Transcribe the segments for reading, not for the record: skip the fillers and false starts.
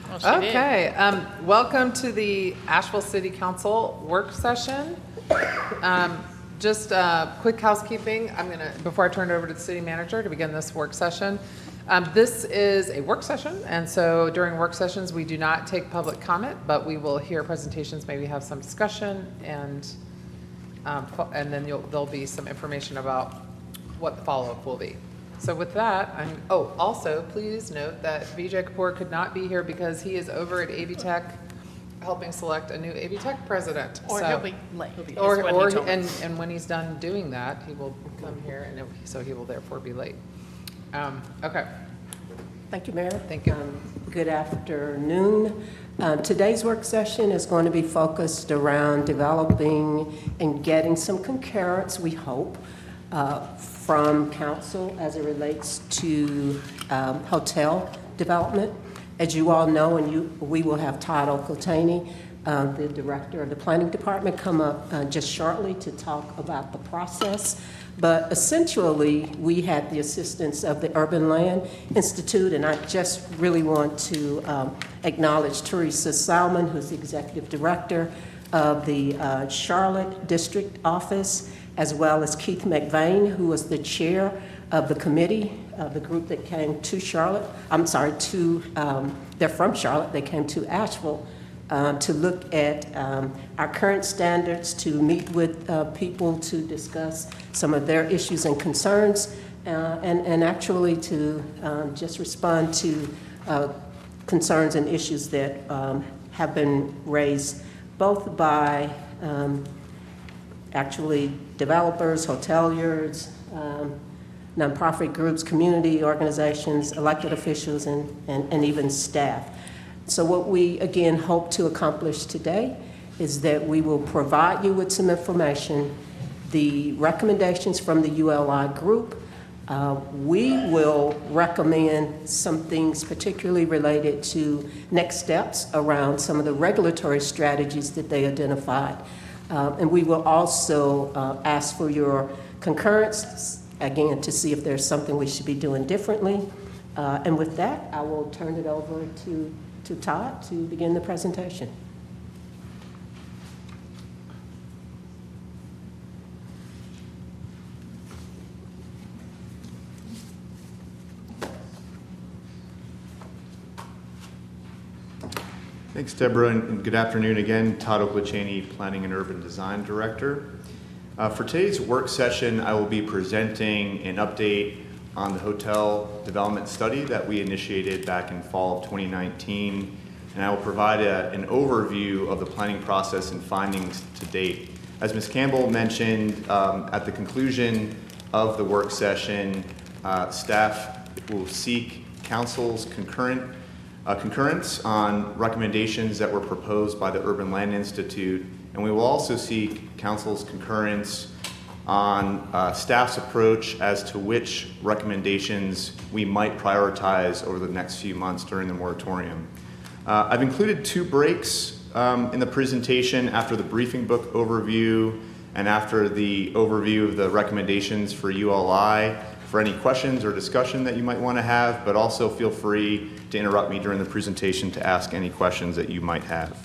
Well, she did. Okay, welcome to the Asheville City Council work session. Just quick housekeeping, before I turn it over to the city manager to begin this work session. This is a work session, and so during work sessions, we do not take public comment, but we will hear presentations, maybe have some discussion, and then there'll be some information about what the follow-up will be. So with that, also please note that Vijay Kapoor could not be here because he is over at AV Tech helping select a new AV Tech president. Or So- he'll be late. And when he's done doing that, he will come here, and so he will therefore be late. Okay, Thank you, Mayor. thank you. Good afternoon. Today's work session is going to be focused around developing and getting some concurrence, we hope, from council as it relates to hotel development. As you all know, we will have Todd Okoltaney, the director of the planning department, come up just shortly to talk about the process. But essentially, we had the assistance of the Urban Land Institute, and I just really want to acknowledge Teresa Salmon, who's the executive director of the Charlotte District Office, as well as Keith McVeigh, who was the chair of the committee, the group that came to Charlotte. They're from Charlotte. They came to Asheville to look at our current standards, to meet with people to discuss some of their issues and concerns, and actually to just respond to concerns and issues that have been raised both by actually developers, hoteliers, nonprofit groups, community organizations, elected officials, and even staff. So what we, again, hope to accomplish today is that we will provide you with some information, the recommendations from the ULI group. We will recommend some things particularly related to next steps around some of the regulatory strategies that they identified. And we will also ask for your concurrence, again, to see if there's something we should be doing differently. And with that, I will turn it over to Todd to begin the presentation. Thanks, Deborah, and good afternoon again. Todd Okoltaney, Planning and Urban Design Director. For today's work session, I will be presenting an update on the hotel development study that we initiated back in fall of 2019, and I will provide an overview of the planning process and findings to date. As Ms. Campbell mentioned, at the conclusion of the work session, staff will seek council's concurrence on recommendations that were proposed by the Urban Land Institute, and we will also seek council's concurrence on staff's approach as to which recommendations we might prioritize over the next few months during the moratorium. I've included two breaks in the presentation after the briefing book overview and after the overview of the recommendations for ULI for any questions or discussion that you might want to have, but also feel free to interrupt me during the presentation to ask any questions that you might have.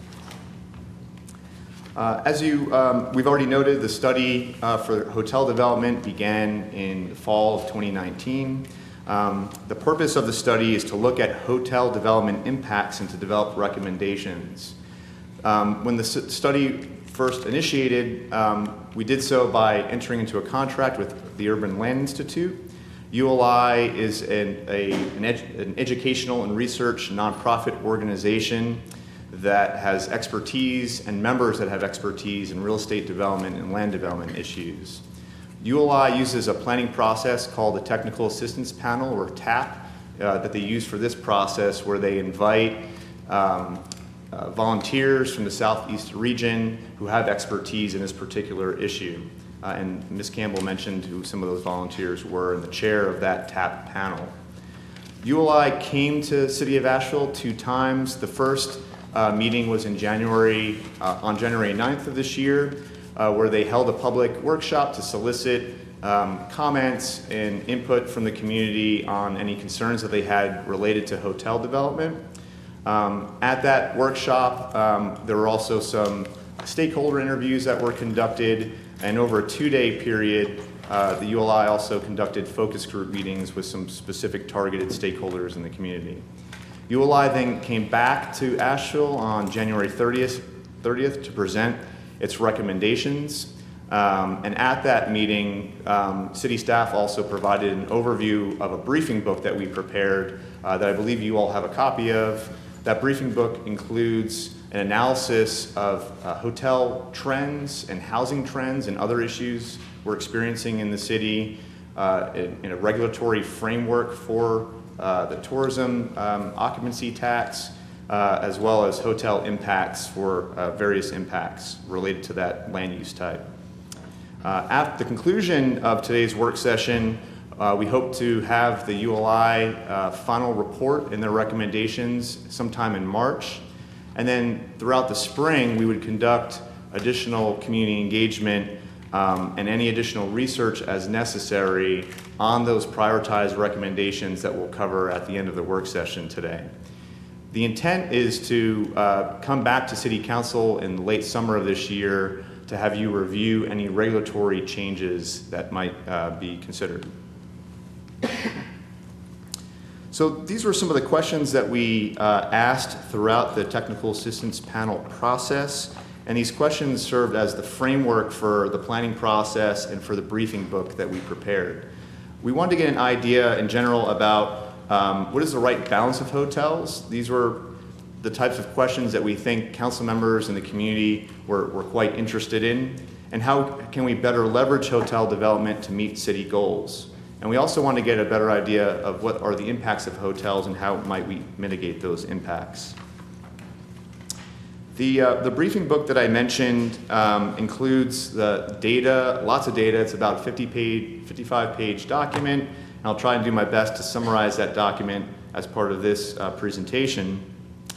We've already noted, the study for hotel development began in the fall of 2019. The purpose of the study is to look at hotel development impacts and to develop recommendations. When the study first initiated, we did so by entering into a contract with the Urban Land Institute. ULI is an educational and research nonprofit organization that has expertise and members that have expertise in real estate development and land development issues. ULI uses a planning process called the Technical Assistance Panel, or TAP, that they use for this process, where they invite volunteers from the Southeast region who have expertise in this particular issue. And Ms. Campbell mentioned who some of those volunteers were, and the chair of that TAP panel. ULI came to City of Asheville 2 times. The first meeting was in January, on January 9th of this year, where they held a public workshop to solicit comments and input from the community on any concerns that they had related to hotel development. At that workshop, there were also some stakeholder interviews that were conducted, and over a 2-day period, the ULI also conducted focus group meetings with some specific targeted stakeholders in the community. ULI then came back to Asheville on January 30th to present its recommendations. And at that meeting, city staff also provided an overview of a briefing book that we prepared that I believe you all have a copy of. That briefing book includes an analysis of hotel trends and housing trends and other issues we're experiencing in the city, in a regulatory framework for the tourism occupancy tax, as well as hotel impacts for various impacts related to that land use type. At the conclusion of today's work session, we hope to have the ULI final report and their recommendations sometime in March. And then throughout the spring, we would conduct additional community engagement and any additional research as necessary on those prioritized recommendations that we'll cover at the end of the work session today. The intent is to come back to City Council in the late summer of this year to have you review any regulatory changes that might be considered. So these were some of the questions that we asked throughout the technical assistance panel process, and these questions served as the framework for the planning process and for the briefing book that we prepared. We wanted to get an idea in general about what is the right balance of hotels. These were the types of questions that we think council members and the community were quite interested in, and how can we better leverage hotel development to meet city goals. And we also want to get a better idea of what are the impacts of hotels and how might we mitigate those impacts. The briefing book that I mentioned includes the data, lots of data. It's about a 55-page document, and I'll try and do my best to summarize that document as part of this presentation.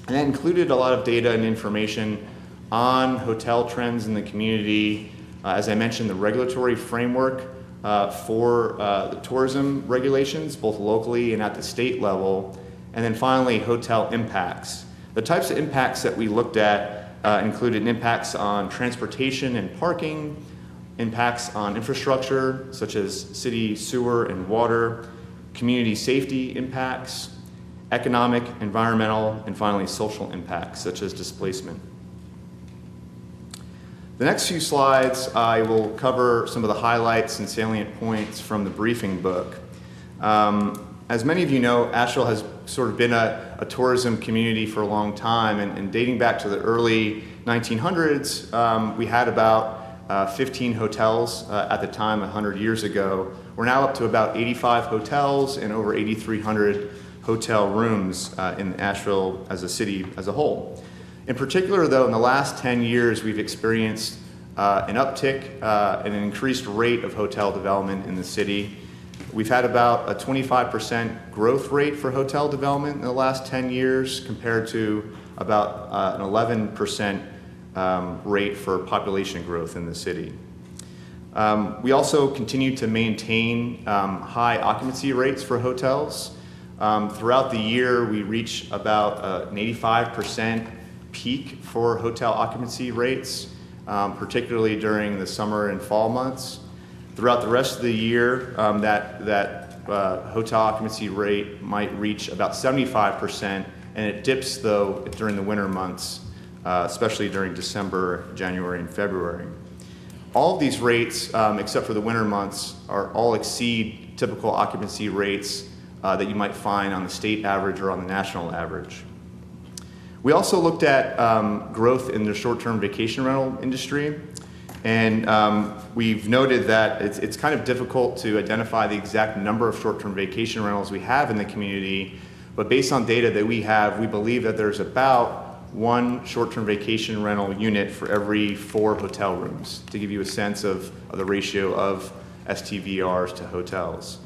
And that included a lot of data and information on hotel trends in the community. As I mentioned, the regulatory framework for the tourism regulations, both locally and at the state level. And then finally, hotel impacts. The types of impacts that we looked at included impacts on transportation and parking, impacts on infrastructure, such as city sewer and water, community safety impacts, economic, environmental, and finally social impacts, such as displacement. The next few slides, I will cover some of the highlights and salient points from the briefing book. As many of you know, Asheville has sort of been a tourism community for a long time, and dating back to the early 1900s, we had about 15 hotels at the time 100 years ago. We're now up to about 85 hotels and over 8,300 hotel rooms in Asheville as a city as a whole. In particular, though, in the last 10 years, we've experienced an uptick and an increased rate of hotel development in the city. We've had about a 25% growth rate for hotel development in the last 10 years compared to about an 11% rate for population growth in the city. We also continue to maintain high occupancy rates for hotels. Throughout the year, we reach about an 85% peak for hotel occupancy rates, particularly during the summer and fall months. Throughout the rest of the year, that hotel occupancy rate might reach about 75%, and it dips, though, during the winter months, especially during December, January, and February. All of these rates, except for the winter months, all exceed typical occupancy rates that you might find on the state average or on the national average. We also looked at growth in the short-term vacation rental industry, and we've noted that it's kind of difficult to identify the exact number of short-term vacation rentals we have in the community, but based on data that we have, we believe that there's about one short-term vacation rental unit for every 4 hotel rooms, to give you a sense of the ratio of STVRs to hotels.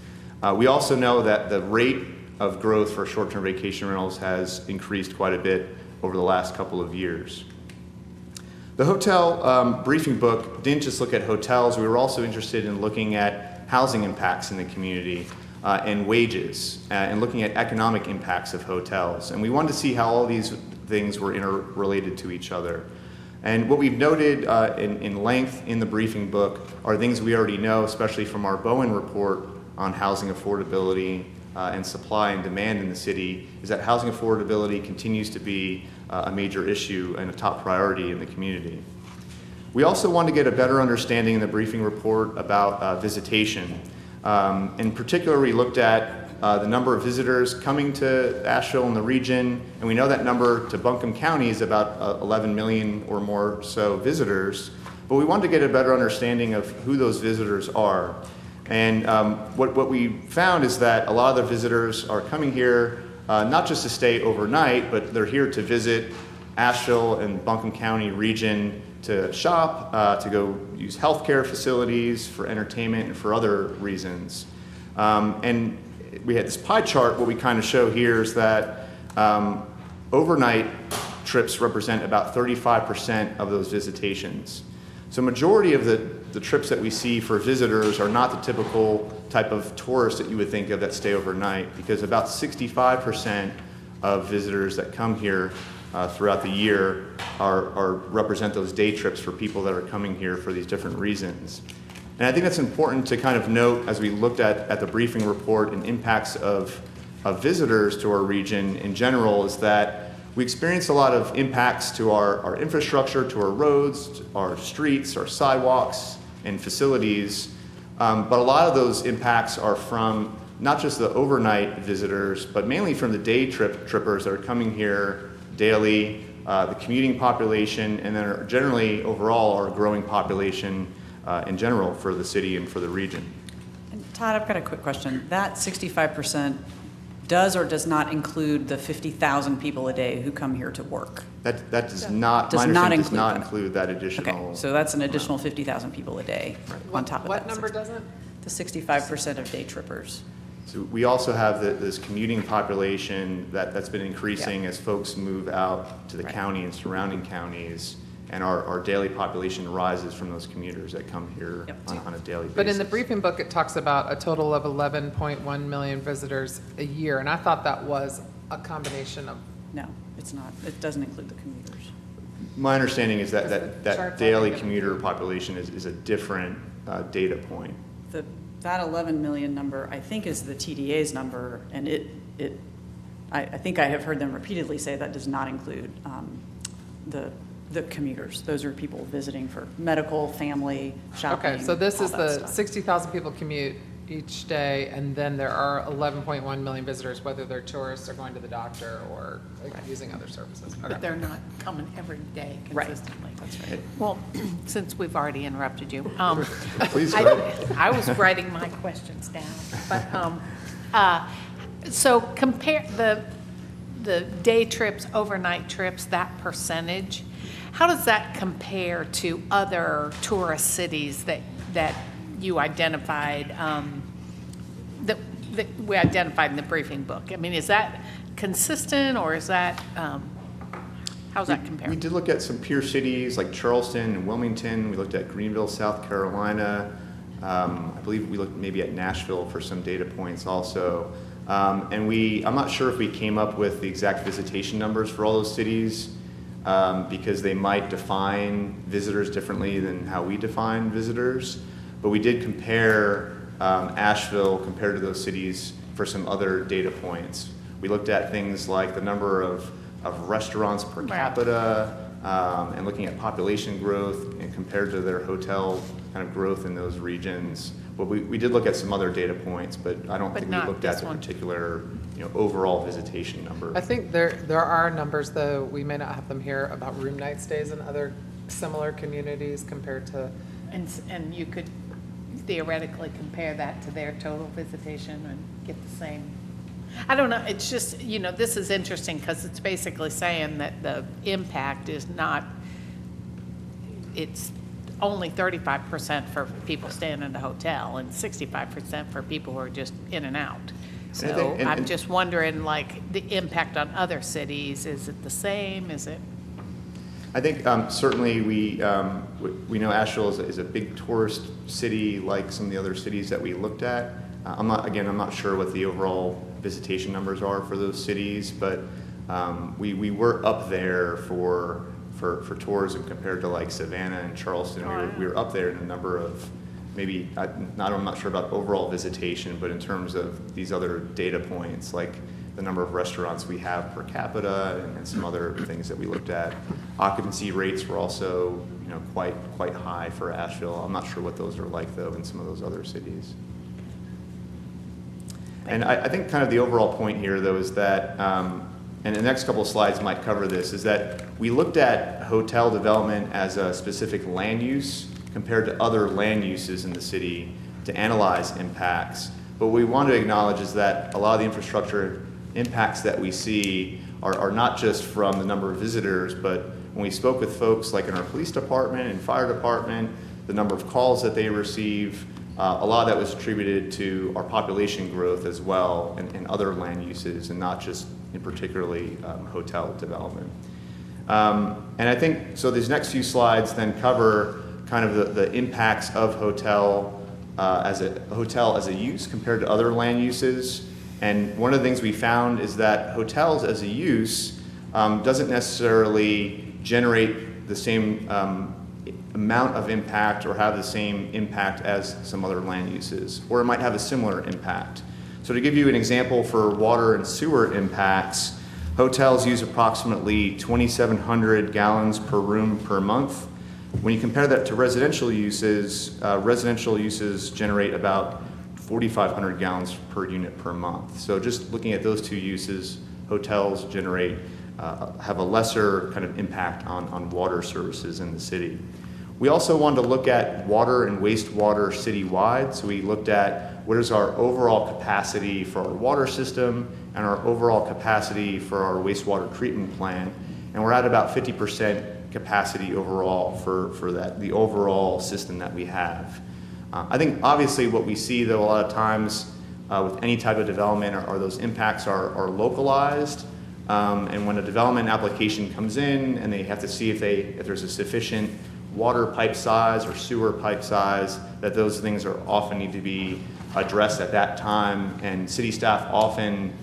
We also know that the rate of growth for short-term vacation rentals has increased quite a bit over the last couple of years. The hotel briefing book didn't just look at hotels. We were also interested in looking at housing impacts in the community. and wages, and looking at economic impacts of hotels. And we wanted to see how all these things were interrelated to each other. And what we've noted in length in the briefing book are things we already know, especially from our Bowen report on housing affordability and supply and demand in the city, is that housing affordability continues to be a major issue and a top priority in the community. We also want to get a better understanding in the briefing report about visitation. In particular, we looked at the number of visitors coming to Asheville and the region, and we know that number to Buncombe County is about 11 million or more so visitors, but we wanted to get a better understanding of who those visitors are. And what we found is that a lot of the visitors are coming here not just to stay overnight, but they're here to visit Asheville and Buncombe County region to shop, to go use healthcare facilities, for entertainment, and for other reasons. And we had this pie chart. What we kind of show here is that overnight trips represent about 35% of those visitations. So majority of the trips that we see for visitors are not the typical type of tourists that you would think of that stay overnight, because about 65% of visitors that come here throughout the year represent those day trips for people that are coming here for these different reasons. And I think that's important to kind of note as we looked at the briefing report and impacts of visitors to our region in general, is that we experience a lot of impacts to our infrastructure, to our roads, our streets, our sidewalks, and facilities. But a lot of those impacts are from not just the overnight visitors, but mainly from the day trippers that are coming here daily, the commuting population, and then generally overall our growing population in general for the city and for the region. And Todd, I've got a quick question. That 65% does or does not include the 50,000 people a day who come here to work? That does not, Does my not understanding does not that. include that additional. Okay, so that's an additional 50,000 people a day on top of that. What number doesn't? The 65% of day trippers. So we also have this commuting population that's been increasing as folks move out to the Right. county and surrounding counties, and our daily population rises from those commuters that come here Yep. on a daily basis. But in the briefing book, it talks about a total of 11.1 million visitors a year, and I thought that was a combination of, No, it's not. It doesn't include the commuters. My understanding is Is the that chart daily that- commuter population is a different data point. That 11 million number, I think, is the TDA's number, and I think I have heard them repeatedly say that does not include the commuters. Those are people visiting for medical, family, shopping. okay, so this all is that the stuff. 60,000 people commute each day, and then there are 11.1 million visitors, whether they're tourists or going to the doctor or using other services. Okay. But they're not coming every day Right. consistently. That's right. Well, since we've already interrupted you, Please go ahead. I was writing my questions down. But, so compare the day trips, overnight trips, that percentage, how does that compare to other tourist cities that you identified, that we identified in the briefing book? I mean, is that consistent, or is that, how's that compare? We did look at some peer cities like Charleston and Wilmington. We looked at Greenville, South Carolina. I believe we looked maybe at Nashville for some data points also. And I'm not sure if we came up with the exact visitation numbers for all those cities, because they might define visitors differently than how we define visitors. But we did compare Asheville compared to those cities for some other data points. We looked at things like the number of restaurants per capita, and looking at population growth and compared to their hotel kind of growth in those regions. But we did look at some other data points, but I don't think we not looked at this the one. particular overall visitation number. I think there are numbers, though, we may not have them here, about room night stays in other similar communities compared to, And you could theoretically compare that to their total visitation and get the same. I don't know, it's just, this is interesting because it's basically saying that the impact is not, it's only 35% for people staying in the hotel and 65% for people who are just in and out. And I So think- I'm just wondering, like, the impact on other cities, is it the same? Is it? I think certainly we know Asheville is a big tourist city like some of the other cities that we looked at. I'm not sure what the overall visitation numbers are for those cities, but we were up there for tourism compared to like Savannah and Charleston. We were up there in a number of I'm not sure about overall visitation, but in terms of these other data points, like the number of restaurants we have per capita and some other things that we looked at. Occupancy rates were also, quite high for Asheville. I'm not sure what those are like though in some of those other cities. And I think kind of the overall point here though is that, and the next couple of slides might cover this, is that we looked at hotel development as a specific land use compared to other land uses in the city to analyze impacts. But what we want to acknowledge is that a lot of the infrastructure impacts that we see are not just from the number of visitors, but when we spoke with folks like in our police department and fire department, the number of calls that they receive, a lot of that was attributed to our population growth as well and other land uses, and not just in particularly hotel development. And I think, so these next few slides then cover kind of the impacts of hotel as a use compared to other land uses. And one of the things we found is that hotels as a use doesn't necessarily generate the same amount of impact or have the same impact as some other land uses, or it might have a similar impact. So to give you an example for water and sewer impacts, hotels use approximately 2,700 gallons per room per month. When you compare that to residential uses generate about 4,500 gallons per unit per month. So just looking at those two uses, hotels have a lesser kind of impact on water services in the city. We also wanted to look at water and wastewater citywide. So we looked at what is our overall capacity for our water system and our overall capacity for our wastewater treatment plant. And we're at about 50% capacity overall for the overall system that we have. I think obviously what we see though a lot of times with any type of development are those impacts are localized. And when a development application comes in and they have to see if there's a sufficient water pipe size or sewer pipe size, that those things often need to be addressed at that time. And city staff often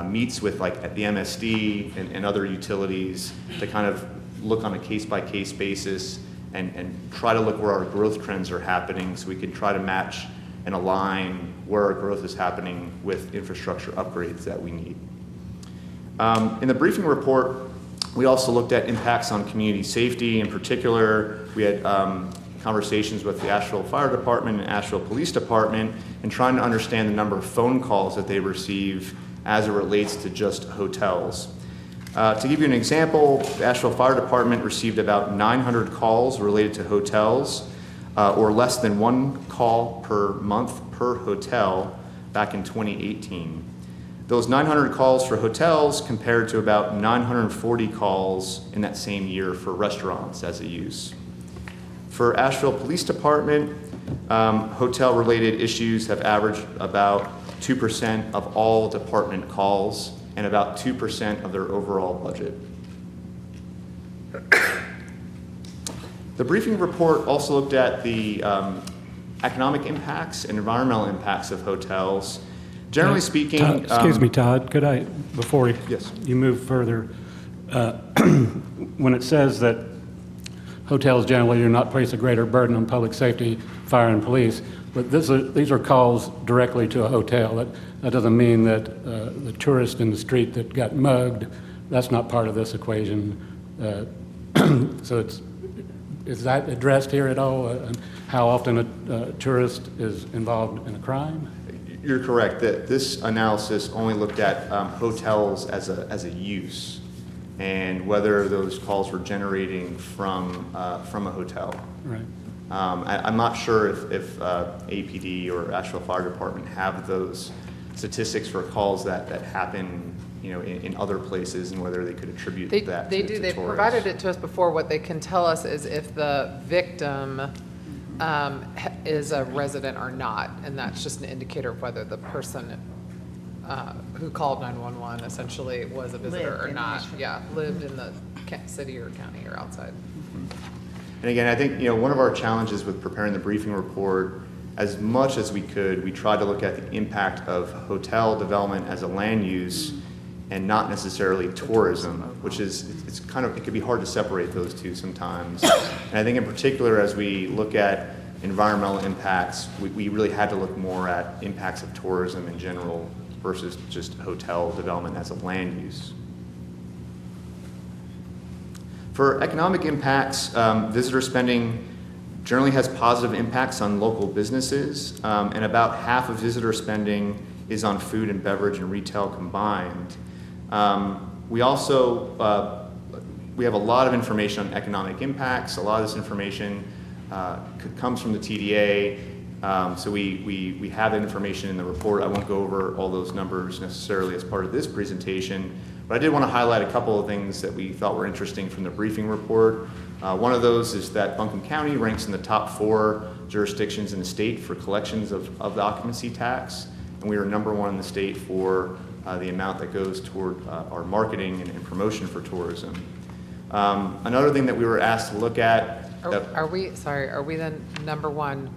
meets with like at the MSD and other utilities to kind of look on a case-by-case basis and try to look where our growth trends are happening so we can try to match and align where our growth is happening with infrastructure upgrades that we need. In the briefing report, we also looked at impacts on community safety. In particular, we had conversations with the Asheville Fire Department and Asheville Police Department and trying to understand the number of phone calls that they receive as it relates to just hotels. To give you an example, the Asheville Fire Department received about 900 calls related to hotels, or less than one call per month per hotel back in 2018. Those 900 calls for hotels compared to about 940 calls in that same year for restaurants as a use. For Asheville Police Department, hotel-related issues have averaged about 2% of all department calls and about 2% of their overall budget. The briefing report also looked at the economic impacts and environmental impacts of hotels. Generally speaking... excuse me, Todd, could I, before yes. you move further, when it says that hotels generally do not place a greater burden on public safety, fire, and police, but these are calls directly to a hotel. That doesn't mean that the tourist in the street that got mugged, that's not part of this equation. So is that addressed here at all? How often a tourist is involved in a crime? You're correct that this analysis only looked at hotels as a use and whether those calls were generating from a hotel. Right. I'm not sure if APD or Asheville Fire Department have those statistics for calls that happen, in other places and whether they could attribute that They to do. They tourists. provided it to us before. What they can tell us is if the victim is a resident or not, and that's just an indicator of whether the person who called 911 essentially was a visitor Lived or in not. Asheville. Yeah, lived in the city or county or outside. And again, I think one of our challenges with preparing the briefing report as much as we could, we tried to look at the impact of hotel development as a land use and not necessarily tourism, which is, it's kind of, it can be hard to separate those two sometimes. And I think in particular, as we look at environmental impacts, we really had to look more at impacts of tourism in general versus just hotel development as a land use. For economic impacts, visitor spending generally has positive impacts on local businesses, and about half of visitor spending is on food and beverage and retail combined. We also, we have a lot of information on economic impacts. A lot of this information comes from the TDA, so we have that information in the report. I won't go over all those numbers necessarily as part of this presentation, but I did want to highlight a couple of things that we thought were interesting from the briefing report. One of those is that Buncombe County ranks in the top 4 jurisdictions in the state for collections of the occupancy tax, and we are #1 in the state for the amount that goes toward our marketing and promotion for tourism. Another thing that we were asked to look at. Are we then #1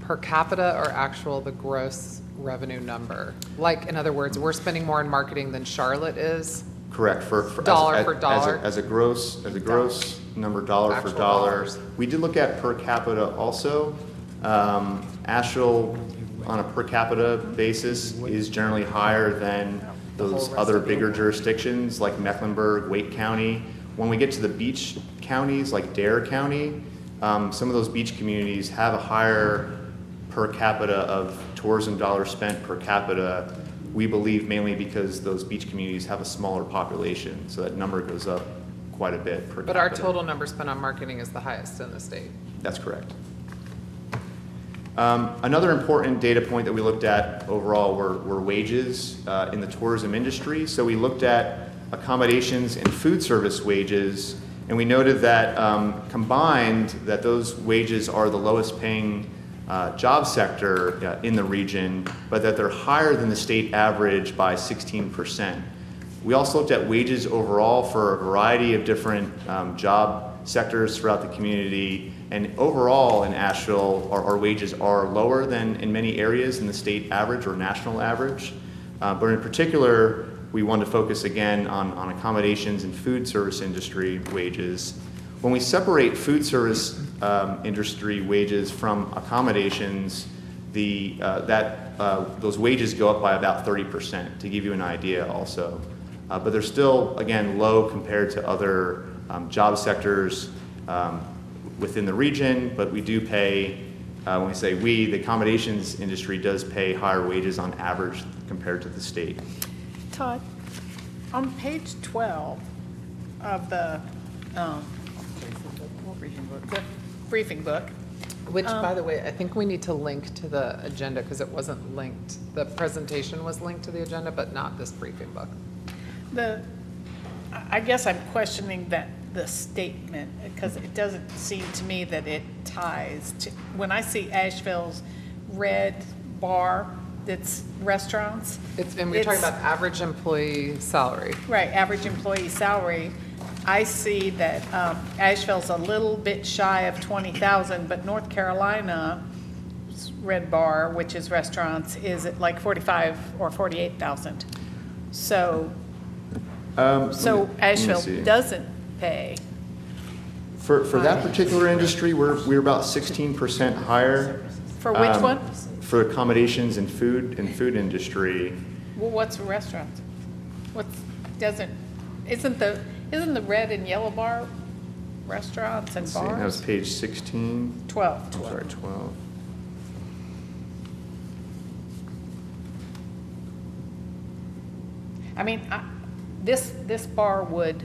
per capita or actual the gross revenue number? Like, in other words, we're spending more in marketing than Charlotte is? Correct. For dollar for dollar? As a gross number, dollar for Actual dollar. dollars. We did look at per capita also. Asheville, on a per capita basis, is generally higher than those other bigger jurisdictions like Mecklenburg, Wake County. When we get to the beach counties like Dare County, some of those beach communities have a higher per capita of tourism dollars spent per capita. We believe mainly because those beach communities have a smaller population, so that number goes up quite a bit per capita. But our total number spent on marketing is the highest in the state. That's correct. Another important data point that we looked at overall were wages in the tourism industry. So we looked at accommodations and food service wages, and we noted that combined, that those wages are the lowest paying job sector in the region, but that they're higher than the state average by 16%. We also looked at wages overall for a variety of different job sectors throughout the community, and overall in Asheville, our wages are lower than in many areas in the state average or national average. But in particular, we want to focus again on accommodations and food service industry wages. When we separate food service industry wages from accommodations, those wages go up by about 30%, to give you an idea also. But they're still, again, low compared to other job sectors within the region, but we do pay, when we say we, the accommodations industry does pay higher wages on average compared to the state. Todd, on page 12 of the briefing book, Which, by the way, I think we need to link to the agenda because it wasn't linked. The presentation was linked to the agenda, but not this briefing book. I guess I'm questioning the statement, because it doesn't seem to me that it ties to, when I see Asheville's red bar that's restaurants. And we're talking about average employee salary. Right, average employee salary. I see that Asheville's a little bit shy of 20,000, but North Carolina's red bar, which is restaurants, is at like 45 or 48,000. So Asheville doesn't pay. For that particular industry, we're about 16% higher. For which one? For accommodations and food industry. Well, what's restaurants? Isn't the red and yellow bar restaurants and Let's see, that was bars? page 16. 12. I'm sorry, 12. I mean, this bar would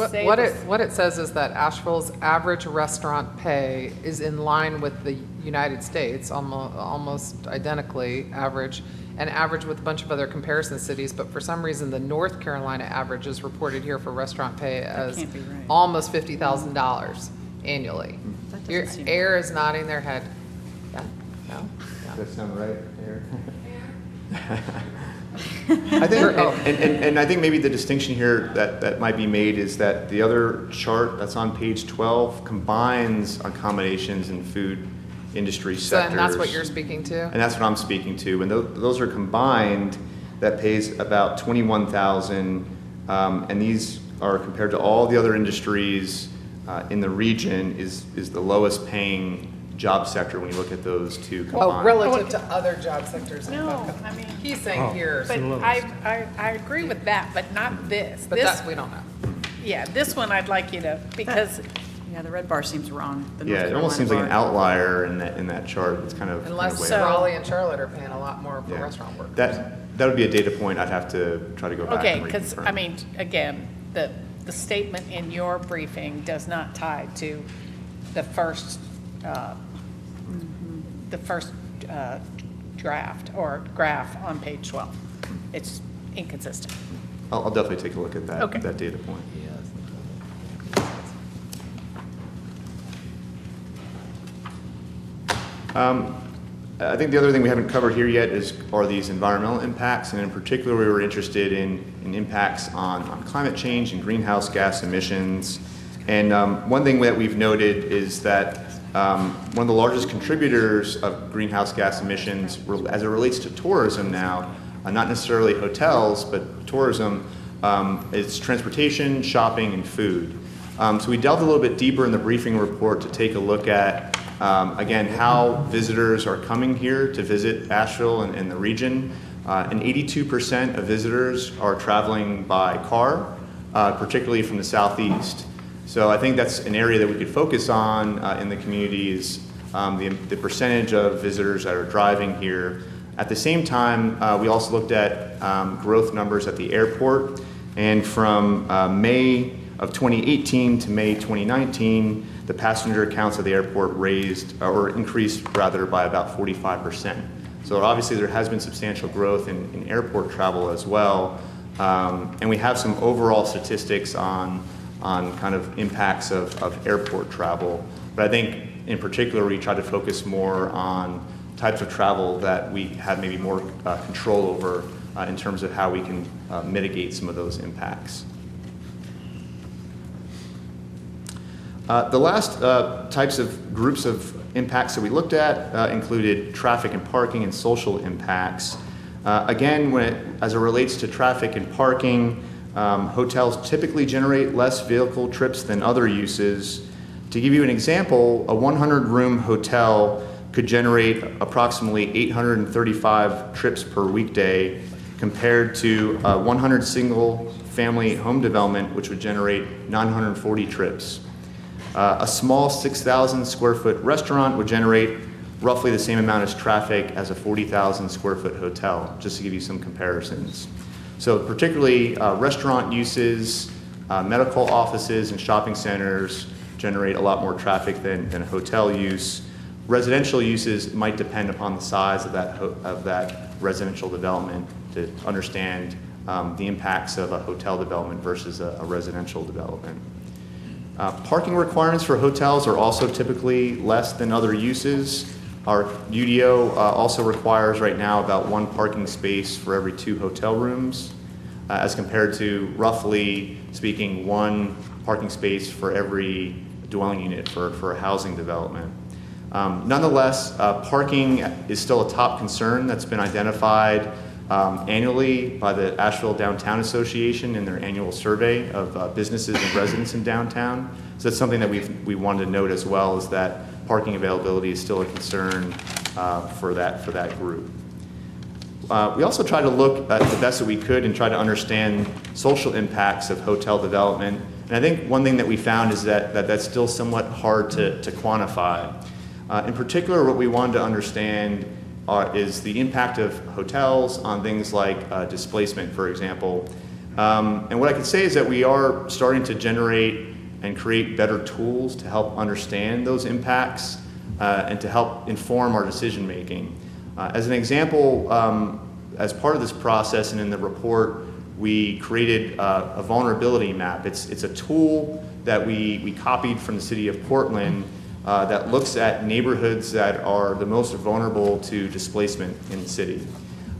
say What this. it says is that Asheville's average restaurant pay is in line with the United States, almost identically average, and average with a bunch of other comparison cities, but for some reason, the North Carolina average is reported here for restaurant pay as can't be right. almost $50,000 annually. That doesn't Your seem air is nodding their head. Yeah, no? Does that sound right, Eric? I think, and I think maybe the distinction here that might be made is that the other chart that's on page 12 combines accommodations and food industry So, sectors. and that's what you're speaking to? And that's what I'm speaking to. And those are combined, that pays about 21,000, and these are compared to all the other industries in the region is the lowest paying job sector when you look at those two combined. Oh, relative to other job sectors in No, Buncombe. I mean- He's saying here, But I agree with that, but not this. but This, that, we don't know. yeah, this one I'd like you to, because, Yeah, the red bar seems wrong. The North Yeah, it almost Carolina seems like an bar. outlier in that chart. It's kind of Unless way So- off. Raleigh and Charlotte are paying a lot more for Yeah. restaurant work. That would be a data point I'd have to try to go back okay, and because, reconfirm. I mean, again, the statement in your briefing does not tie to the first, draft or graph on page 12. It's inconsistent. I'll definitely take a look at that, Okay. that data point. I think the other thing we haven't covered here yet are these environmental impacts, and in particular, we were interested in impacts on climate change and greenhouse gas emissions. And one thing that we've noted is that one of the largest contributors of greenhouse gas emissions, as it relates to tourism now, not necessarily hotels, but tourism, is transportation, shopping, and food. So we delved a little bit deeper in the briefing report to take a look at, again, how visitors are coming here to visit Asheville and the region. And 82% of visitors are traveling by car, particularly from the southeast. So I think that's an area that we could focus on in the community is the percentage of visitors that are driving here. At the same time, we also looked at growth numbers at the airport, and from May of 2018 to May 2019, the passenger counts at the airport increased rather by about 45%. So obviously there has been substantial growth in airport travel as well, and we have some overall statistics on kind of impacts of airport travel. But I think in particular we try to focus more on types of travel that we have maybe more control over in terms of how we can mitigate some of those impacts. The last types of groups of impacts that we looked at included traffic and parking and social impacts. Again, as it relates to traffic and parking, hotels typically generate less vehicle trips than other uses. To give you an example, a 100-room hotel could generate approximately 835 trips per weekday compared to a 100 single-family home development, which would generate 940 trips. A small 6,000 square foot restaurant would generate roughly the same amount of traffic as a 40,000 square foot hotel, just to give you some comparisons. So particularly restaurant uses, medical offices and shopping centers generate a lot more traffic than hotel use. Residential uses might depend upon the size of that residential development to understand the impacts of a hotel development versus a residential development. Parking requirements for hotels are also typically less than other uses. Our UDO also requires right now about 1 parking space for every 2 hotel rooms, as compared to roughly speaking 1 parking space for every dwelling unit for a housing development. Nonetheless, parking is still a top concern that's been identified annually by the Asheville Downtown Association in their annual survey of businesses and residents in downtown. So that's something that we wanted to note as well, is that parking availability is still a concern for that group. We also tried to look at the best that we could and try to understand social impacts of hotel development. And I think one thing that we found is that's still somewhat hard to quantify. In particular, what we wanted to understand is the impact of hotels on things like displacement, for example. And what I can say is that we are starting to generate and create better tools to help understand those impacts and to help inform our decision making. As an example, as part of this process and in the report, we created a vulnerability map. It's a tool that we copied from the city of Portland that looks at neighborhoods that are the most vulnerable to displacement in the city.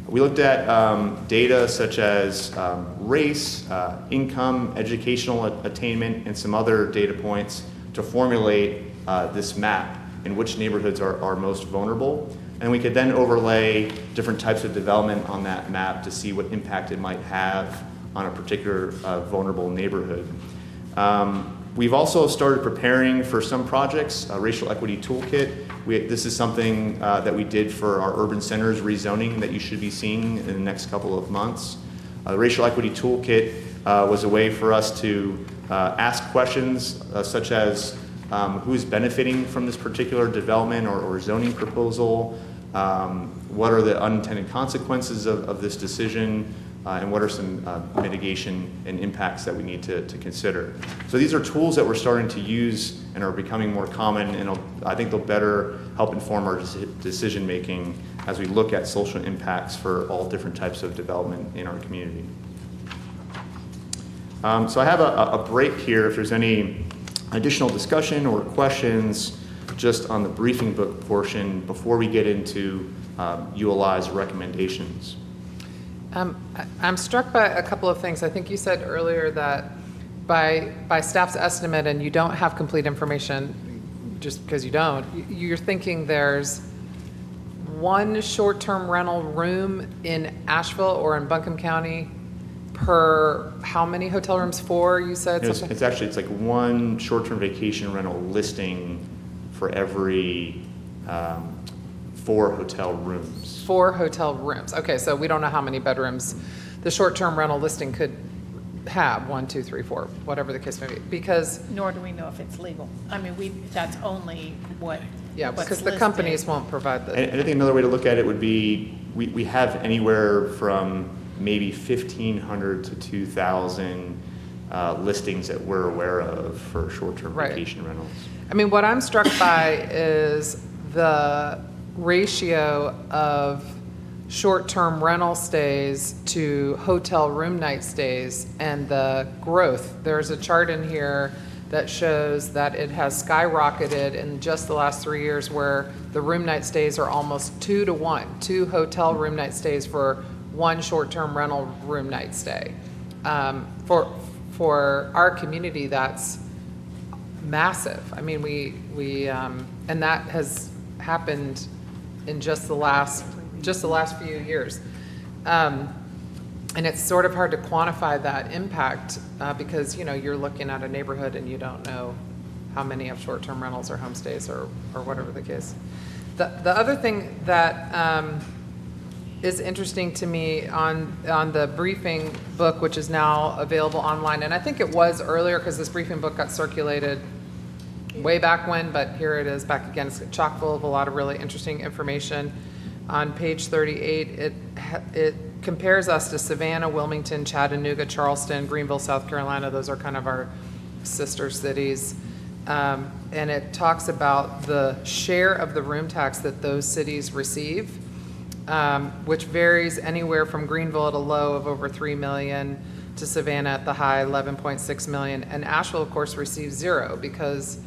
We looked at data such as race, income, educational attainment, and some other data points to formulate this map. and which neighborhoods are most vulnerable. And we could then overlay different types of development on that map to see what impact it might have on a particular vulnerable neighborhood. We've also started preparing for some projects, a racial equity toolkit. This is something that we did for our urban centers rezoning that you should be seeing in the next couple of months. The racial equity toolkit was a way for us to ask questions such as who's benefiting from this particular development or zoning proposal, what are the unintended consequences of this decision, and what are some mitigation and impacts that we need to consider. So these are tools that we're starting to use and are becoming more common, and I think they'll better help inform our decision making as we look at social impacts for all different types of development in our community. So I have a break here if there's any additional discussion or questions just on the briefing book portion before we get into ULI's recommendations. I'm struck by a couple of things. I think you said earlier that by staff's estimate, and you don't have complete information just because you don't, you're thinking there's one short-term rental room in Asheville or in Buncombe County per how many hotel rooms? 4, you said? It's like one short-term vacation rental listing for every 4 hotel rooms. 4 hotel rooms. Okay, so we don't know how many bedrooms the short-term rental listing could have, 1, 2, 3, 4, whatever the case may be, because. Nor do we know if it's legal. I mean, that's only what's because the listed. companies won't provide the. And I think another way to look at it would be, we have anywhere from maybe 1,500 to 2,000 listings that we're aware of for short-term vacation rentals. I mean, what I'm struck by is the ratio of short-term rental stays to hotel room night stays and the growth. There's a chart in here that shows that it has skyrocketed in just the last 3 years, where the room night stays are almost 2 to 1, 2 hotel room night stays for 1 short-term rental room night stay. For our community, that's massive. I mean, we and that has happened in just the last few years. And it's sort of hard to quantify that impact because, you're looking at a neighborhood and you don't know how many of short-term rentals or homestays or whatever the case. The other thing that is interesting to me on the briefing book, which is now available online, and I think it was earlier because this briefing book got circulated way back when, but here it is back again. It's chock full of a lot of really interesting information. On page 38, it compares us to Savannah, Wilmington, Chattanooga, Charleston, Greenville, South Carolina. Those are kind of our sister cities. And it talks about the share of the room tax that those cities receive, which varies anywhere from Greenville at a low of over $3 million to Savannah at the high, $11.6 million. And Asheville, of course, receives 0 because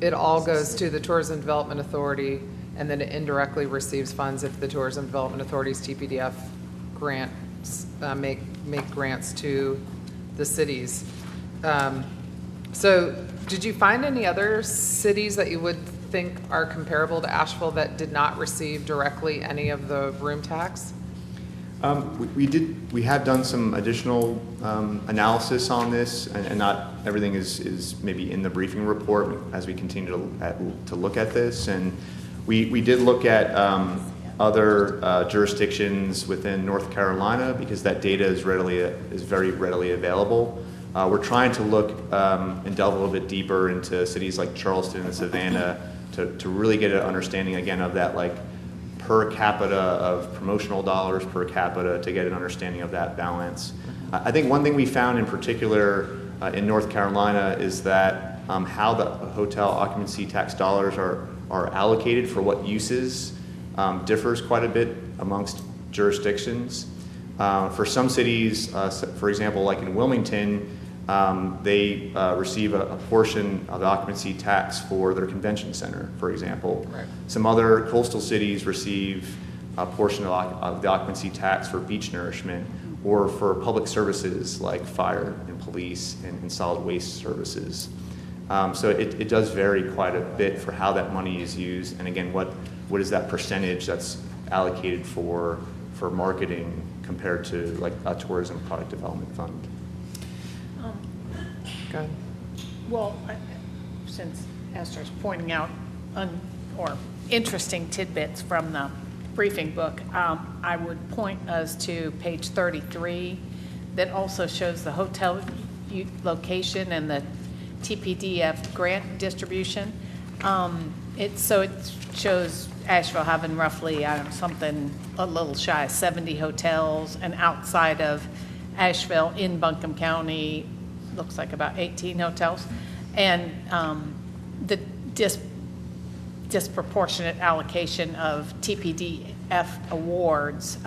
it all goes to the Tourism Development Authority, and then it indirectly receives funds if the Tourism Development Authority's TPDF grants make grants to the cities. So did you find any other cities that you would think are comparable to Asheville that did not receive directly any of the room tax? We have done some additional analysis on this, and not everything is maybe in the briefing report as we continue to look at this. And we did look at other jurisdictions within North Carolina because that data is very readily available. We're trying to look and delve a little bit deeper into cities like Charleston and Savannah to really get an understanding again of that, like, per capita of promotional dollars per capita, to get an understanding of that balance. I think one thing we found in particular in North Carolina is that how the hotel occupancy tax dollars are allocated for what uses differs quite a bit amongst jurisdictions. For some cities, for example, like in Wilmington, they receive a portion of the occupancy tax for their convention center, for example. Right. Some other coastal cities receive a portion of the occupancy tax for beach nourishment or for public services like fire and police and solid waste services. So it does vary quite a bit for how that money is used. And again, what is that percentage that's allocated for marketing compared to like a tourism product development fund? Go ahead. Well, since Esther's pointing out or interesting tidbits from the briefing book, I would point us to page 33 that also shows the hotel location and the TPDF grant distribution. It shows Asheville having roughly something a little shy of 70 hotels, and outside of Asheville in Buncombe County, looks like about 18 hotels, and the disproportionate allocation of TPDF awards,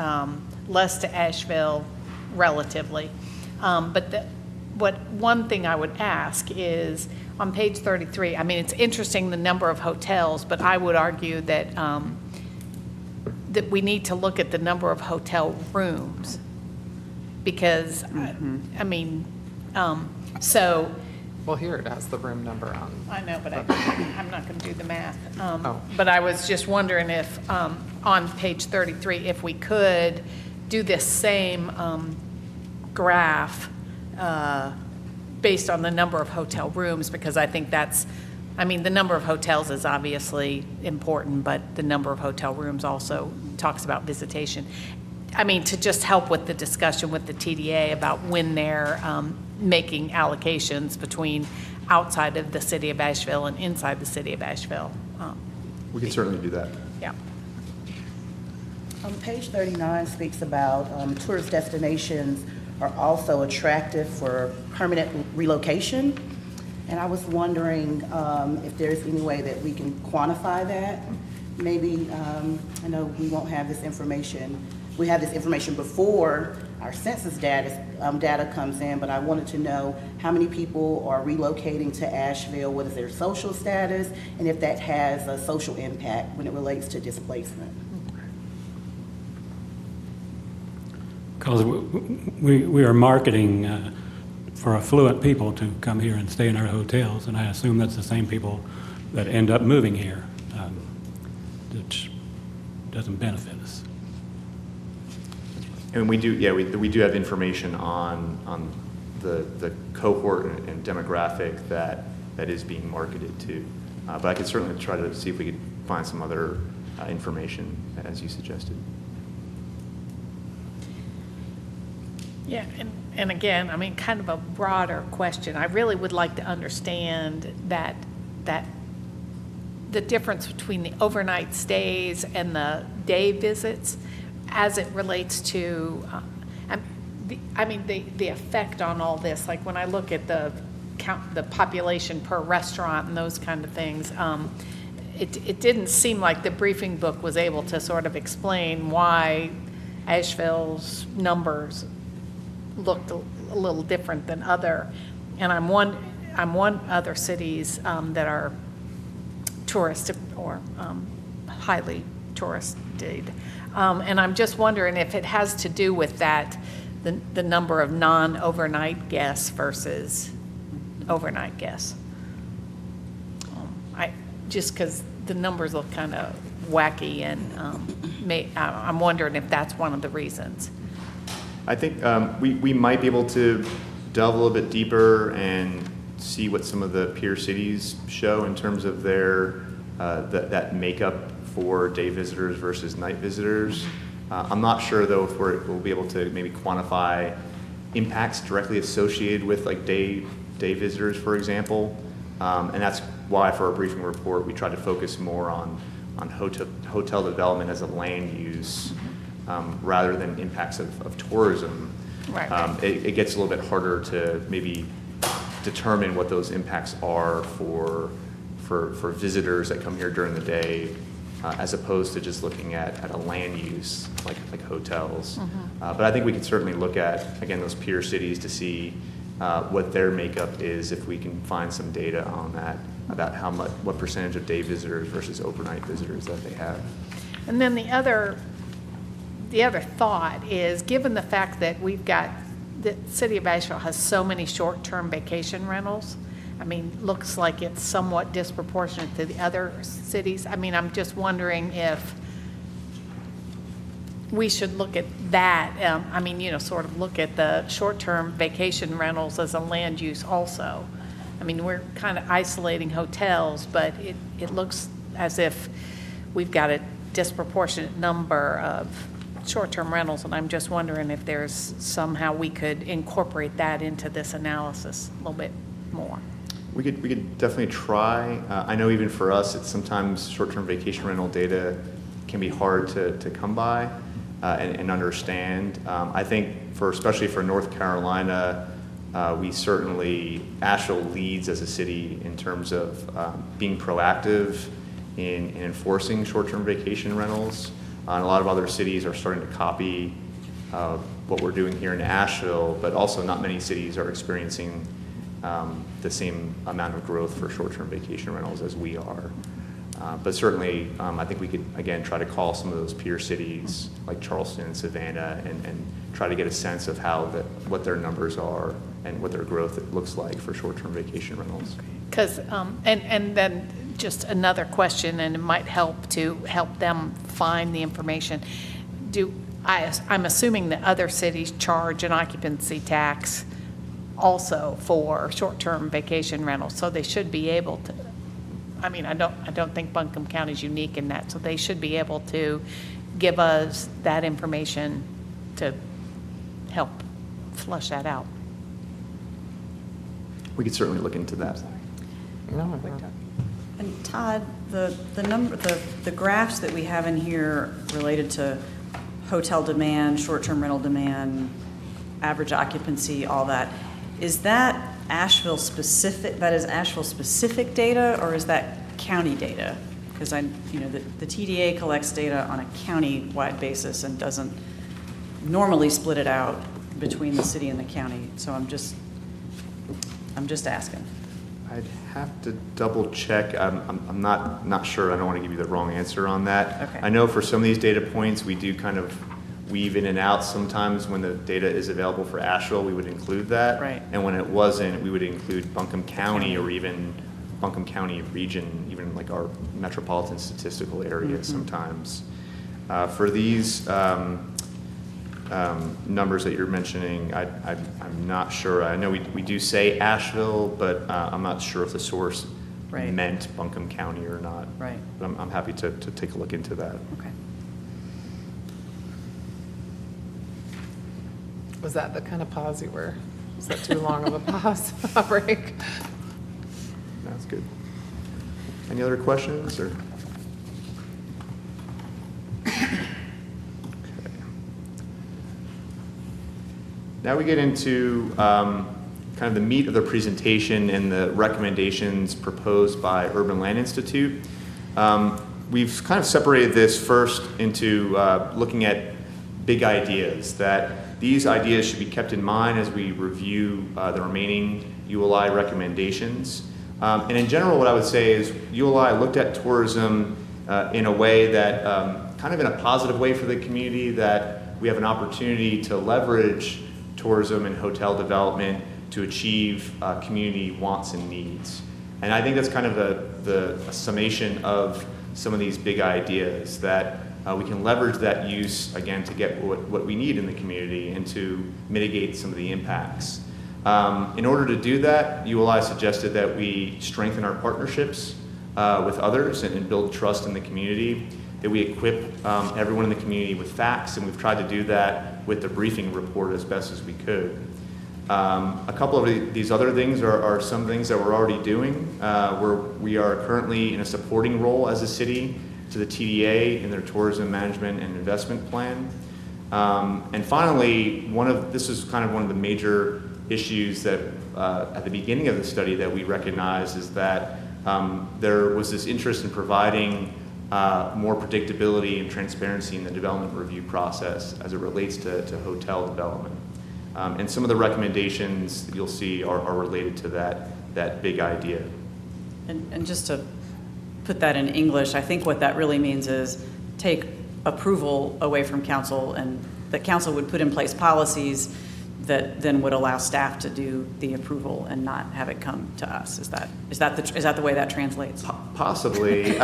less to Asheville relatively. But one thing I would ask is, on page 33, I mean, it's interesting the number of hotels, but I would argue that that we need to look at the number of hotel rooms, because, I mean, so. Well, here it has the room number on. I know, but I'm not going to do the math. Oh. But I was just wondering if, on page 33, if we could do this same graph based on the number of hotel rooms, because I think that's, I mean, the number of hotels is obviously important, but the number of hotel rooms also talks about visitation. I mean, to just help with the discussion with the TDA about when they're making allocations between outside of the city of Asheville and inside the city of Asheville. We can certainly do that. Yeah. Page 39 speaks about tourist destinations are also attractive for permanent relocation. And I was wondering if there's any way that we can quantify that. Maybe, I know we won't have this information. We have this information before our census data comes in, but I wanted to know how many people are relocating to Asheville, what is their social status, and if that has a social impact when it relates to displacement. Because we are marketing for affluent people to come here and stay in our hotels, and I assume that's the same people that end up moving here, which doesn't benefit us. And we do, yeah, we do have information on the cohort and demographic that is being marketed to. But I could certainly try to see if we could find some other information, as you suggested. Yeah, and again, I mean, kind of a broader question. I really would like to understand that the difference between the overnight stays and the day visits as it relates to, the effect on all this. Like when I look at the population per restaurant and those kind of things, it didn't seem like the briefing book was able to sort of explain why Asheville's numbers looked a little different than other. And I'm one other cities that are tourist or highly touristed. And I'm just wondering if it has to do with that, the number of non-overnight guests versus overnight guests. Just because the numbers look kind of wacky, and I'm wondering if that's one of the reasons. I think we might be able to delve a little bit deeper and see what some of the peer cities show in terms of their that makeup for day visitors versus night visitors. I'm not sure though if we'll be able to maybe quantify impacts directly associated with like day visitors, for example. And that's why for our briefing report we try to focus more on hotel development as a land use rather than impacts of tourism. Right. It gets a little bit harder to maybe determine what those impacts are for visitors that come here during the day, as opposed to just looking at a land use like hotels. But I think we can certainly look at, again, those peer cities to see what their makeup is, if we can find some data on that, about what percentage of day visitors versus overnight visitors that they have. And then the other thought is, given the fact that the city of Asheville has so many short-term vacation rentals, I mean, looks like it's somewhat disproportionate to the other cities. I mean, I'm just wondering if we should look at that, I mean, you know, sort of look at the short-term vacation rentals as a land use also. I mean, we're kind of isolating hotels, but it looks as if we've got a disproportionate number of short-term rentals, and I'm just wondering if there's somehow we could incorporate that into this analysis a little bit more. We could definitely try. I know even for us, it's sometimes short-term vacation rental data can be hard to come by and understand. I think especially for North Carolina, we certainly, Asheville leads as a city in terms of being proactive in enforcing short-term vacation rentals. And a lot of other cities are starting to copy what we're doing here in Asheville, but also not many cities are experiencing the same amount of growth for short-term vacation rentals as we are. But certainly, I think we could, again, try to call some of those peer cities like Charleston and Savannah and try to get a sense of what their numbers are and what their growth looks like for short-term vacation rentals. Because, and then just another question, and it might help them find the information. I'm assuming that other cities charge an occupancy tax also for short-term vacation rentals, so they should be able to. I mean, I don't think Buncombe County is unique in that, so they should be able to give us that information to help flush that out. We could certainly look into that. And Todd, the graphs that we have in here related to hotel demand, short-term rental demand, average occupancy, all that, is that Asheville specific? That is Asheville specific data, or is that county data? Because the TDA collects data on a county-wide basis and doesn't normally split it out between the city and the county. So I'm just asking. I'd have to double check. I'm not sure. I don't want to give you the wrong answer on that. Okay. I know for some of these data points, we do kind of weave in and out. Sometimes when the data is available for Asheville, we would include that. Right. And when it wasn't, we would include Buncombe County or even Buncombe County region, even like our metropolitan statistical area sometimes. For these numbers that you're mentioning, I'm not sure. I know we do say Asheville, but I'm not sure if the source meant Buncombe County or not. Right. But I'm happy to take a look into that. Okay. Was that the kind of pause you were? Was that too long of a pause, a break? That's good. Any other questions or? Now we get into kind of the meat of the presentation and the recommendations proposed by Urban Land Institute. We've kind of separated this first into looking at big ideas, that these ideas should be kept in mind as we review the remaining ULI recommendations. And in general, what I would say is ULI looked at tourism in a way that, kind of in a positive way for the community, that we have an opportunity to leverage tourism and hotel development to achieve community wants and needs. And I think that's kind of a summation of some of these big ideas, that we can leverage that use, again, to get what we need in the community and to mitigate some of the impacts. In order to do that, ULI suggested that we strengthen our partnerships with others and build trust in the community, that we equip everyone in the community with facts, and we've tried to do that with the briefing report as best as we could. A couple of these other things are some things that we're already doing. We are currently in a supporting role as a city to the TDA in their tourism management and investment plan. And finally, this is kind of one of the major issues that at the beginning of the study that we recognized is that there was this interest in providing more predictability and transparency in the development review process as it relates to hotel development. And some of the recommendations that you'll see are related to that big idea. And just to put that in English, I think what that really means is take approval away from council, and that council would put in place policies that then would allow staff to do the approval and not have it come to us. Is that the way that translates? Possibly.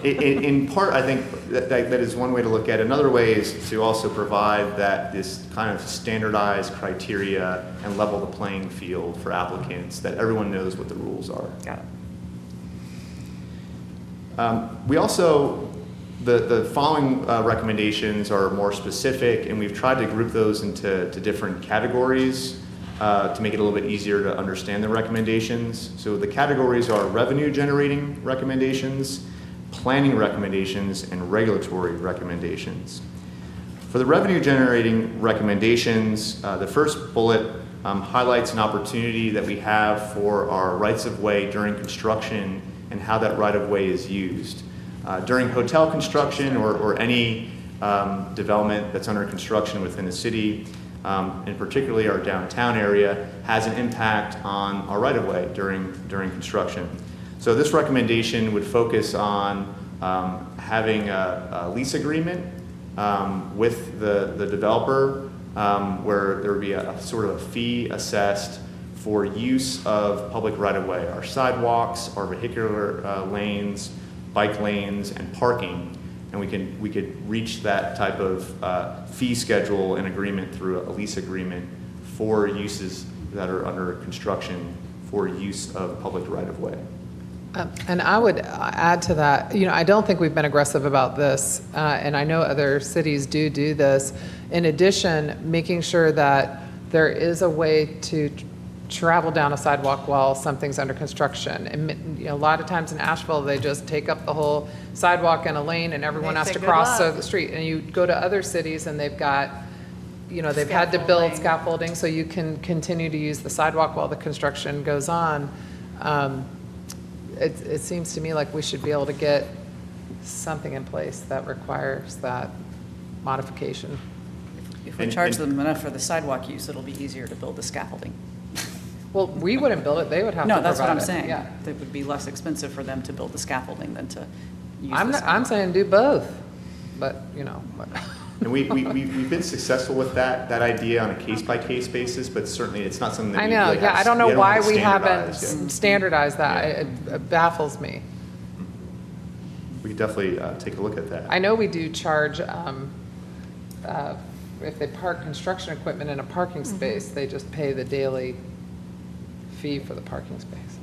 In part, I think that is one way to look at it. Another way is to also provide that this kind of standardized criteria and level the playing field for applicants, that everyone knows what the rules are. Got it. We also, the following recommendations are more specific, and we've tried to group those into different categories to make it a little bit easier to understand the recommendations. So the categories are revenue generating recommendations, planning recommendations, and regulatory recommendations. For the revenue generating recommendations, the first bullet highlights an opportunity that we have for our rights of way during construction and how that right of way is used. During hotel construction or any development that's under construction within the city, and particularly our downtown area, has an impact on our right of way during construction. So this recommendation would focus on having a lease agreement with the developer where there would be a sort of a fee assessed for use of public right of way, our sidewalks, our vehicular lanes, bike lanes, and parking, and we could reach that type of fee schedule and agreement through a lease agreement for uses that are under construction for use of public right-of-way. And I would add to that, I don't think we've been aggressive about this, and I know other cities do this. In addition, making sure that there is a way to travel down a sidewalk while something's under construction. And a lot of times in Asheville, they just take up the whole sidewalk in a lane and everyone They has say to good cross luck. the street. And you go to other cities and they've got, they've had to build scaffolding so you can continue to use the sidewalk while the construction goes on. It seems to me like we should be able to get something in place that requires that modification. If we charge them enough for the sidewalk use, it'll be easier to build the scaffolding. Well, we wouldn't build it, they would have to No, provide it. that's what I'm saying. Yeah. It would be less expensive for them to build the scaffolding than to use the I'm sidewalk. saying do both, but. And we've been successful with that idea on a case-by-case basis, but certainly it's not something that I we know, really yeah, have- I don't know we why have we haven't standardized yet. standardized that. Yeah. It baffles me. We could definitely take a look at that. I know we do charge, if they park construction equipment in a parking space, they just pay the daily fee for the parking space.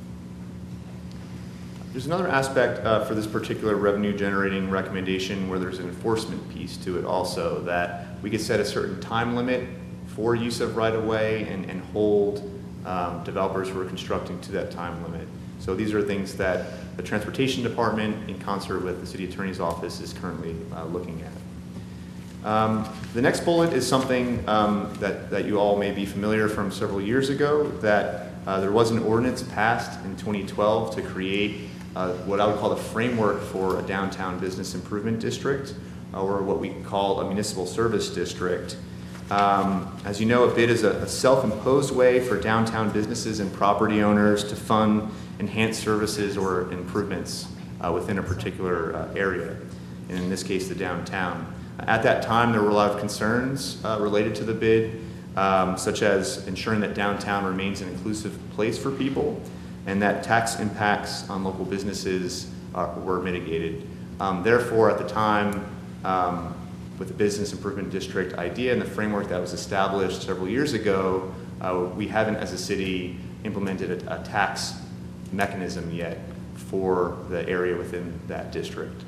There's another aspect for this particular revenue generating recommendation where there's an enforcement piece to it also, that we could set a certain time limit for use of right-of-way and hold developers who are constructing to that time limit. So these are things that the Transportation Department, in concert with the City Attorney's Office, is currently looking at. The next bullet is something that you all may be familiar from several years ago, that there was an ordinance passed in 2012 to create what I would call the framework for a downtown business improvement district, or what we call a municipal service district. As you know, a bid is a self-imposed way for downtown businesses and property owners to fund enhanced services or improvements within a particular area, and in this case, the downtown. At that time, there were a lot of concerns related to the bid, such as ensuring that downtown remains an inclusive place for people, and that tax impacts on local businesses were mitigated. Therefore, at the time, with the business improvement district idea and the framework that was established several years ago, we haven't, as a city, implemented a tax mechanism yet for the area within that district.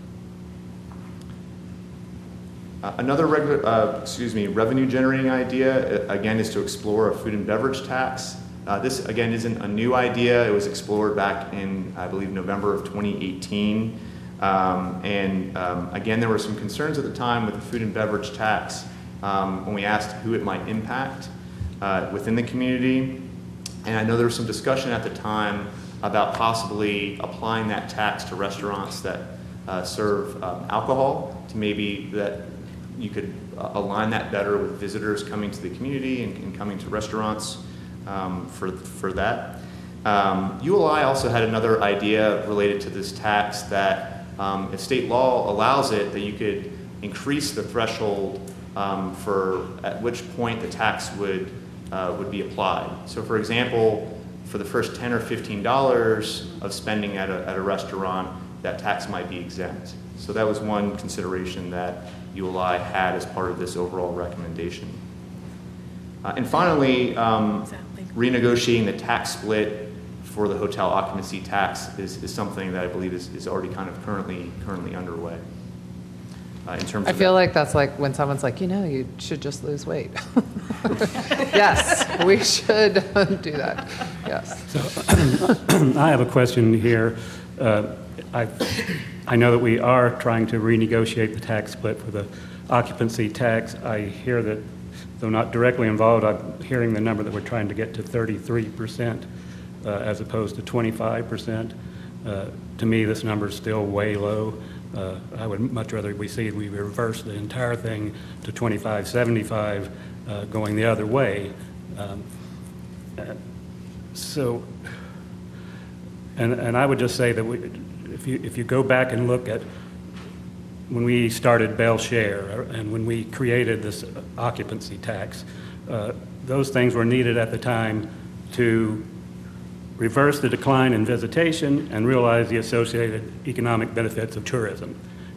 Another revenue generating idea, again, is to explore a food and beverage tax. This, again, isn't a new idea. It was explored back in, I believe, November of 2018. Again, there were some concerns at the time with the food and beverage tax when we asked who it might impact within the community. And I know there was some discussion at the time about possibly applying that tax to restaurants that serve alcohol, to maybe that you could align that better with visitors coming to the community and coming to restaurants for that. ULI also had another idea related to this tax, that if state law allows it, that you could increase the threshold for at which point the tax would would be applied. So for example, for the first $10 or $15 of spending at a restaurant, that tax might be exempt. So that was one consideration that ULI had as part of this overall recommendation. And finally, renegotiating the tax split for the hotel occupancy tax is something that I believe is already kind of currently underway. In terms I of feel like that's like when someone's like, you should just lose weight. Yes, we should do that, yes. So I have a question here. I know that we are trying to renegotiate the tax split for the occupancy tax. I hear that, though not directly involved, I'm hearing the number that we're trying to get to 33% as opposed to 25%. To me, this number is still way low. I would much rather we reverse the entire thing to 25-75, going the other way. And I would just say that if you go back and look at when we started Bell Share and when we created this occupancy tax, those things were needed at the time to reverse the decline in visitation and realize the associated economic benefits of tourism.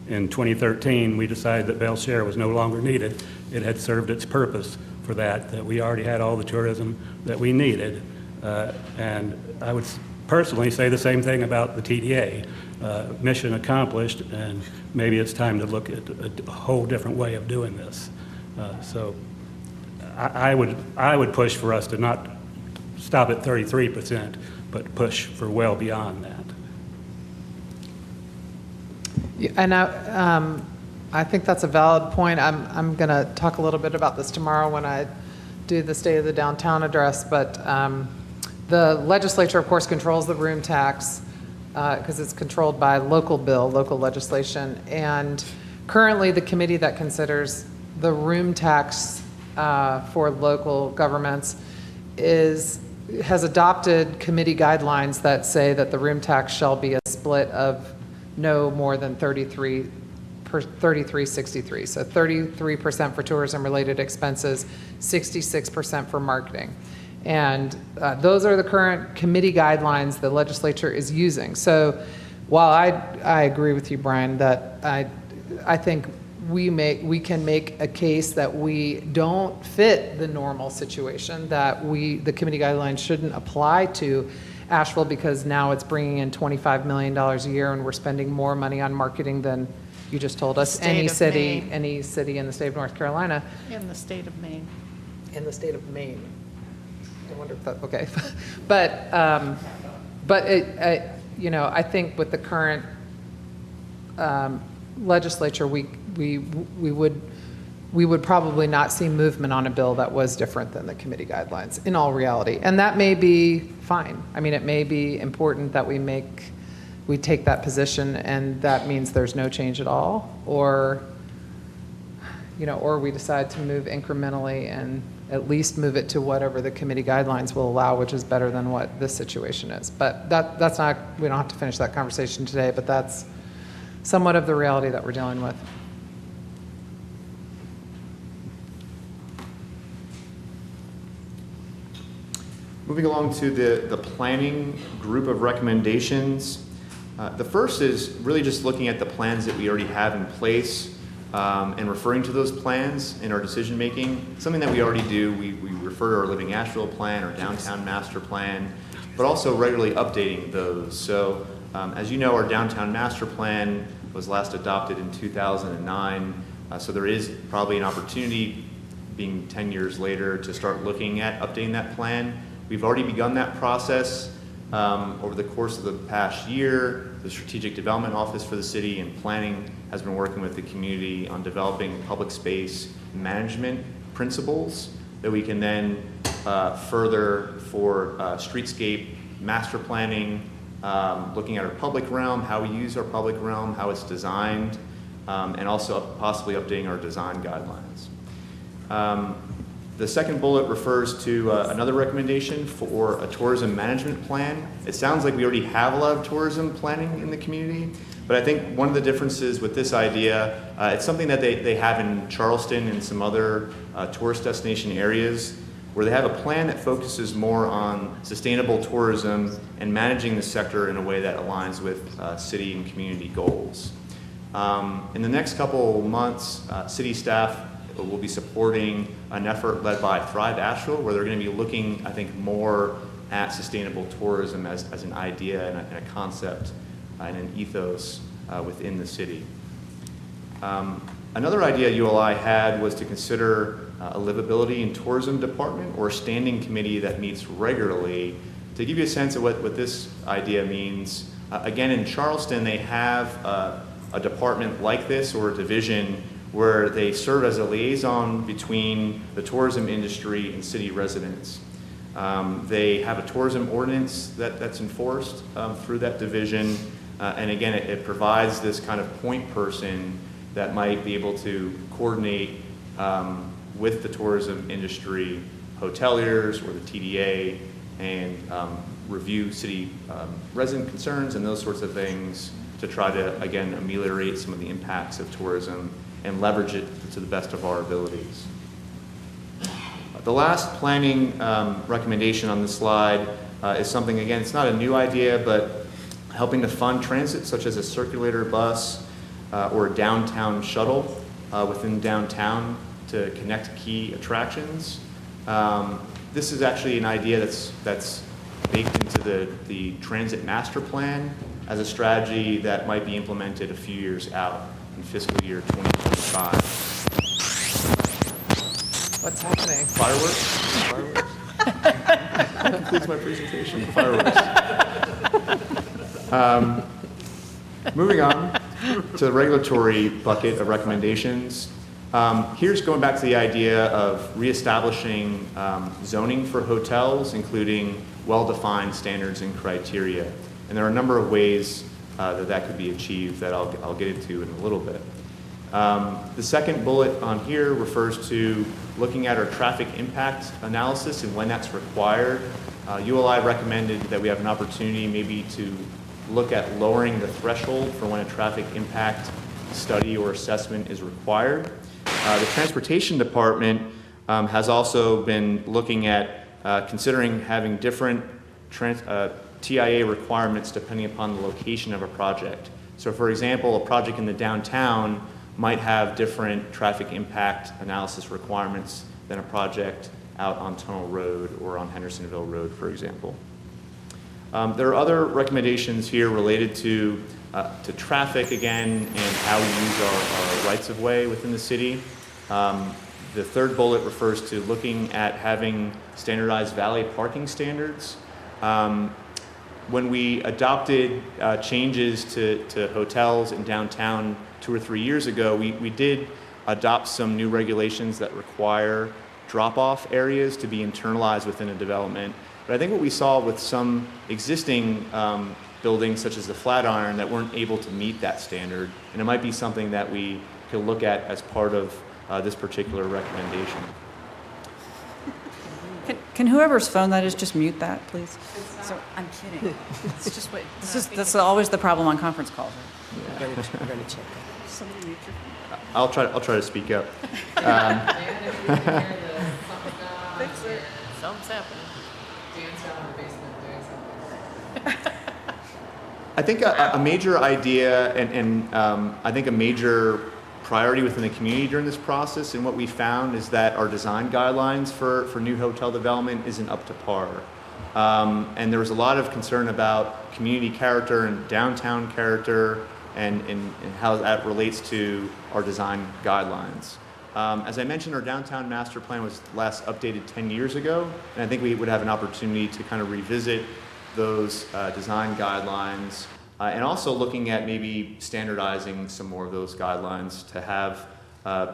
In 2013, we decided that Bell Share was no longer needed. It had served its purpose for that we already had all the tourism that we needed. And I would personally say the same thing about the TDA. Mission accomplished, and maybe it's time to look at a whole different way of doing this. So I would push for us to not stop at 33%, but push for well beyond that. And I think that's a valid point. I'm going to talk a little bit about this tomorrow when I do the State of the Downtown address, but the legislature, of course, controls the room tax because it's controlled by local legislation. And currently, the committee that considers the room tax for local governments has adopted committee guidelines that say that the room tax shall be a split of no more than 33-63. So 33% for tourism-related expenses, 66% for marketing. And those are the current committee guidelines the legislature is using. So while I agree with you, Brian, that I think we can make a case that we don't fit the normal situation, that the committee guidelines shouldn't apply to Asheville because now it's bringing in $25 million a year and we're spending more money on marketing than you just told us, any city in the state of North Carolina. In the state of Maine. In the state of Maine. I wonder if that, okay. But I think with the current legislature, we would probably not see movement on a bill that was different than the committee guidelines in all reality. And that may be fine. I mean, it may be important that we take that position and that means there's no change at all, or we decide to move incrementally and at least move it to whatever the committee guidelines will allow, which is better than what this situation is. But that's not, we don't have to finish that conversation today, but that's somewhat of the reality that we're dealing with. Moving along to the planning group of recommendations. The first is really just looking at the plans that we already have in place and referring to those plans in our decision making. Something that we already do, we refer to our Living Asheville plan, our downtown master plan, but also regularly updating those. So as you know, our downtown master plan was last adopted in 2009. So there is probably an opportunity, being 10 years later, to start looking at updating that plan. We've already begun that process over the course of the past year. The Strategic Development Office for the city and planning has been working with the community on developing public space management principles that we can then further for streetscape master planning, looking at our public realm, how we use our public realm, how it's designed, and also possibly updating our design guidelines. The second bullet refers to another recommendation for a tourism management plan. It sounds like we already have a lot of tourism planning in the community, but I think one of the differences with this idea, it's something that they have in Charleston and some other tourist destination areas. where they have a plan that focuses more on sustainable tourism and managing the sector in a way that aligns with city and community goals. In the next couple months, city staff will be supporting an effort led by Thrive Asheville, where they're going to be looking, I think, more at sustainable tourism as an idea and a concept and an ethos within the city. Another idea ULI had was to consider a livability and tourism department or a standing committee that meets regularly. To give you a sense of what this idea means, again, in Charleston, they have a department like this or a division where they serve as a liaison between the tourism industry and city residents. They have a tourism ordinance that's enforced through that division, and again, it provides this kind of point person that might be able to coordinate with the tourism industry, hoteliers or the TDA, and review city resident concerns and those sorts of things to try to, again, ameliorate some of the impacts of tourism and leverage it to the best of our abilities. The last planning recommendation on this slide is something, again, it's not a new idea, but helping to fund transit, such as a circulator bus or a downtown shuttle within downtown to connect key attractions. This is actually an idea that's baked into the transit master plan as a strategy that might be implemented a few years out in fiscal year 2025. What's happening? Fireworks? That concludes my presentation. Fireworks. Moving on to the regulatory bucket of recommendations. Here's going back to the idea of reestablishing zoning for hotels, including well-defined standards and criteria. And there are a number of ways that could be achieved that I'll get into in a little bit. The second bullet on here refers to looking at our traffic impact analysis and when that's required. ULI recommended that we have an opportunity maybe to look at lowering the threshold for when a traffic impact study or assessment is required. The Transportation Department has also been looking at considering having different TIA requirements depending upon the location of a project. So for example, a project in the downtown might have different traffic impact analysis requirements than a project out on Tunnel Road or on Hendersonville Road, for example. There are other recommendations here related to traffic again and how we use our rights of way within the city. The third bullet refers to looking at having standardized valet parking standards. When we adopted changes to hotels in downtown 2 or 3 years ago, we did adopt some new regulations that require drop-off areas to be internalized within a development. But I think what we saw with some existing buildings, such as the Flatiron, that weren't able to meet that standard, and it might be something that we could look at as part of this particular recommendation. Can whoever's phone that is just mute that, please? So, I'm kidding. It's just what. That's always the problem on conference calls. We're going to check that. Somebody mute your phone. I'll try to speak up. Fix it. Something's happening. Dan's down in the basement doing something. I think a major idea and I think a major priority within the community during this process and what we found is that our design guidelines for new hotel development isn't up to par. And there was a lot of concern about community character and downtown character and how that relates to our design guidelines. As I mentioned, our downtown master plan was last updated 10 years ago, and I think we would have an opportunity to kind of revisit those design guidelines and also looking at maybe standardizing some more of those guidelines to have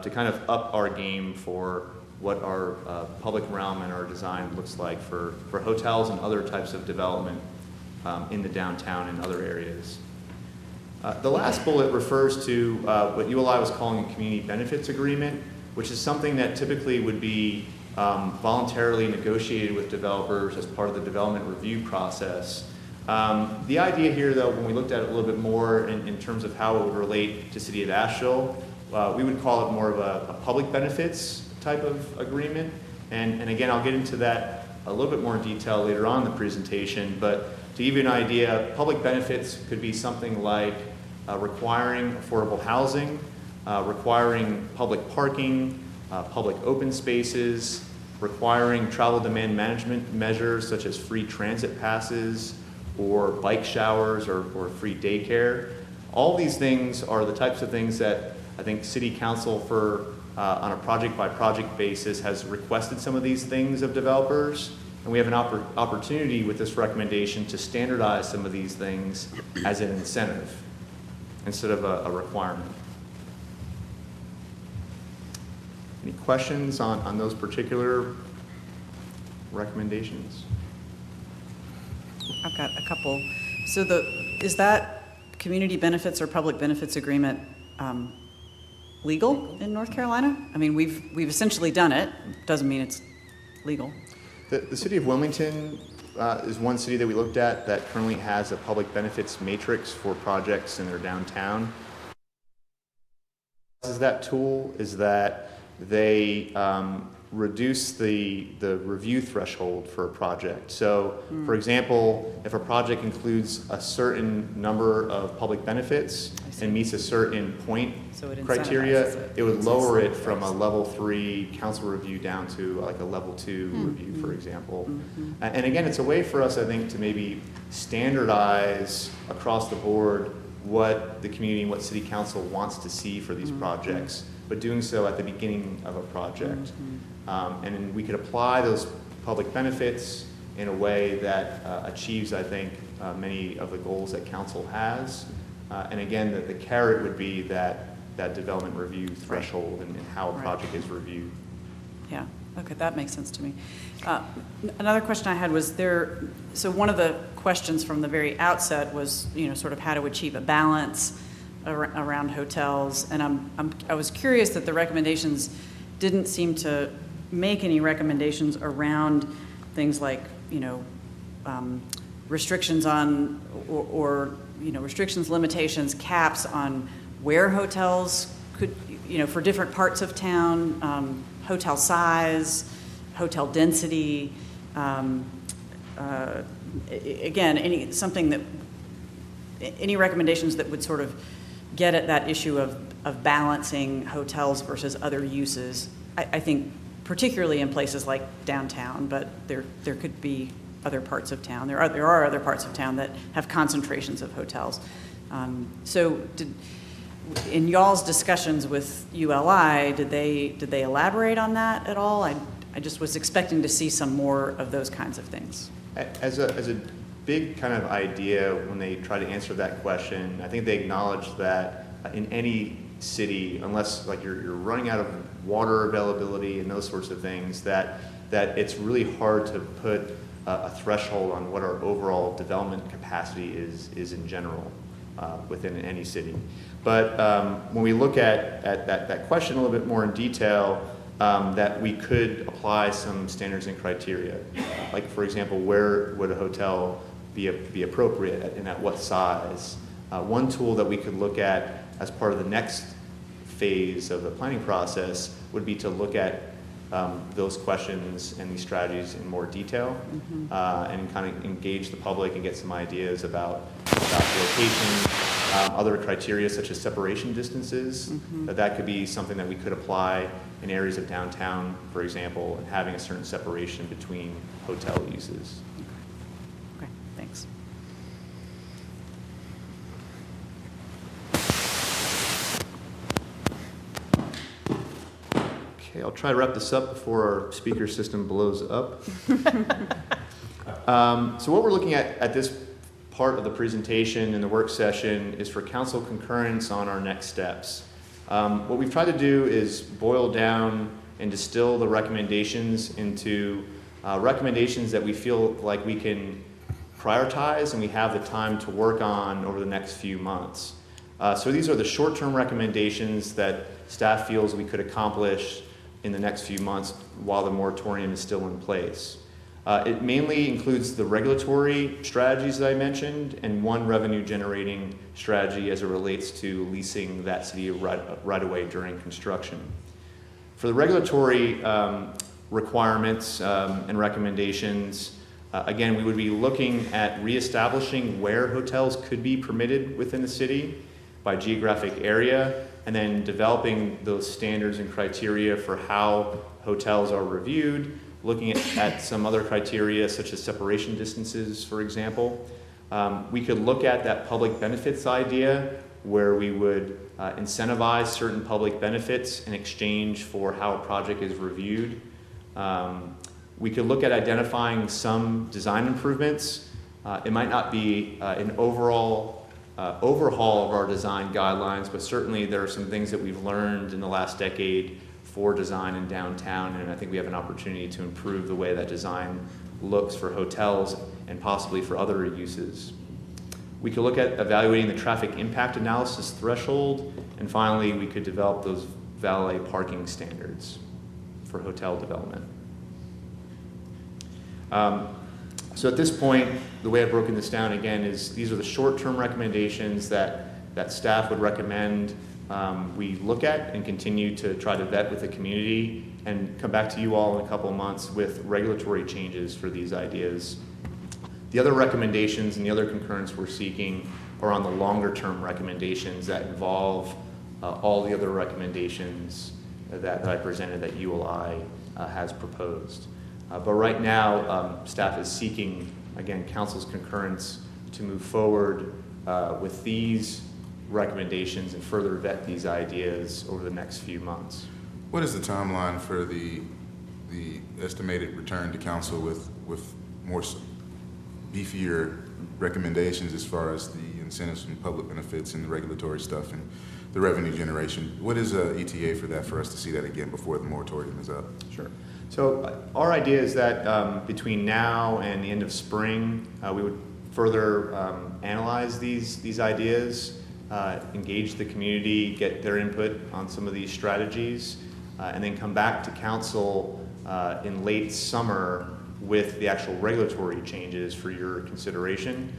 to kind of up our game for what our public realm and our design looks like for hotels and other types of development in the downtown and other areas. The last bullet refers to what ULI was calling a community benefits agreement, which is something that typically would be voluntarily negotiated with developers as part of the development review process. The idea here, though, when we looked at it a little bit more in terms of how it would relate to City of Asheville, we would call it more of a public benefits type of agreement. And again, I'll get into that a little bit more in detail later on in the presentation, but to give you an idea, public benefits could be something like requiring affordable housing, requiring public parking, public open spaces, requiring travel demand management measures such as free transit passes or bike showers or free daycare. All these things are the types of things that I think City Council on a project-by-project basis has requested some of these things of developers, and we have an opportunity with this recommendation to standardize some of these things as an incentive instead of a requirement. Any questions on those particular recommendations? I've got a couple. So is that community benefits or public benefits agreement legal in North Carolina? I mean, we've essentially done it. Doesn't mean it's legal. The city of Wilmington is one city that we looked at that currently has a public benefits matrix for projects in their downtown. That tool is that they reduce the review threshold for a project. So, for example, if a project includes a certain number of public benefits and meets a certain point criteria, it would lower it from a level 3 council review down to like a level 2 review, for example. And again, it's a way for us, I think, to maybe standardize across the board what the community and what City Council wants to see for these projects, but doing so at the beginning of a project. And then we could apply those public benefits in a way that achieves, I think, many of the goals that council has. And again, the carrot would be that development review threshold and how a project is reviewed. Yeah, okay, that makes sense to me. Another question I had was so one of the questions from the very outset was, sort of how to achieve a balance around hotels. And I was curious that the recommendations didn't seem to make any recommendations around things like, restrictions on, or restrictions, limitations, caps on where hotels could, for different parts of town, hotel size, hotel density, again, any recommendations that would sort of get at that issue of balancing hotels versus other uses. I think particularly in places like downtown, but there could be other parts of town. There are other parts of town that have concentrations of hotels. So in y'all's discussions with ULI, did they elaborate on that at all? I just was expecting to see some more of those kinds of things. As a big kind of idea, when they try to answer that question, I think they acknowledge that in any city, unless like you're running out of water availability and those sorts of things, that it's really hard to put a threshold on what our overall development capacity is in general within any city. But when we look at that question a little bit more in detail, that we could apply some standards and criteria. Like, for example, where would a hotel be appropriate and at what size? One tool that we could look at as part of the next phase of the planning process would be to look at those questions and these strategies in more detail, and kind of engage the public and get some ideas about the location, other criteria such as separation distances. That could be something that we could apply in areas of downtown, for example, and having a certain separation between hotel uses. Okay, thanks. Okay, I'll try to wrap this up before our speaker system blows up. So what we're looking at this part of the presentation in the work session is for council concurrence on our next steps. What we've tried to do is boil down and distill the recommendations into recommendations that we feel like we can prioritize and we have the time to work on over the next few months. So these are the short-term recommendations that staff feels we could accomplish in the next few months while the moratorium is still in place. It mainly includes the regulatory strategies that I mentioned and one revenue-generating strategy as it relates to leasing that city right away during construction. For the regulatory requirements and recommendations. Again, we would be looking at reestablishing where hotels could be permitted within the city by geographic area, and then developing those standards and criteria for how hotels are reviewed, looking at some other criteria such as separation distances, for example. We could look at that public benefits idea where we would incentivize certain public benefits in exchange for how a project is reviewed. We could look at identifying some design improvements. It might not be an overall overhaul of our design guidelines, but certainly there are some things that we've learned in the last decade for design in downtown, and I think we have an opportunity to improve the way that design looks for hotels and possibly for other uses. We could look at evaluating the traffic impact analysis threshold, and finally, we could develop those valet parking standards for hotel development. So at this point, the way I've broken this down again is these are the short-term recommendations that staff would recommend we look at and continue to try to vet with the community and come back to you all in a couple of months with regulatory changes for these ideas. The other recommendations and the other concurrence we're seeking are on the longer-term recommendations that involve all the other recommendations that I presented that ULI has proposed. But right now, staff is seeking, again, council's concurrence to move forward with these recommendations and further vet these ideas over the next few months. What is the timeline for the estimated return to council with more beefier recommendations as far as the incentives and public benefits and the regulatory stuff and the revenue generation? What is ETA for that, for us to see that again before the moratorium is up? Sure. So our idea is that between now and the end of spring, we would further analyze these ideas, engage the community, get their input on some of these strategies, and then come back to council in late summer with the actual regulatory changes for your consideration.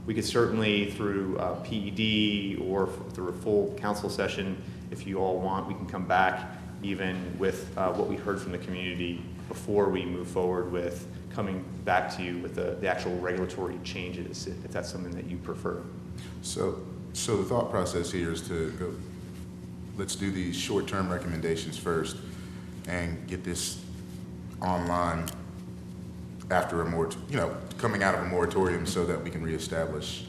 We could certainly, through PED or through a full council session, if you all want, we can come back even with what we heard from the community before we move forward with coming back to you with the actual regulatory changes, if that's something that you prefer. So the thought process here is to go, let's do these short-term recommendations first and get this online after coming out of a moratorium so that we can reestablish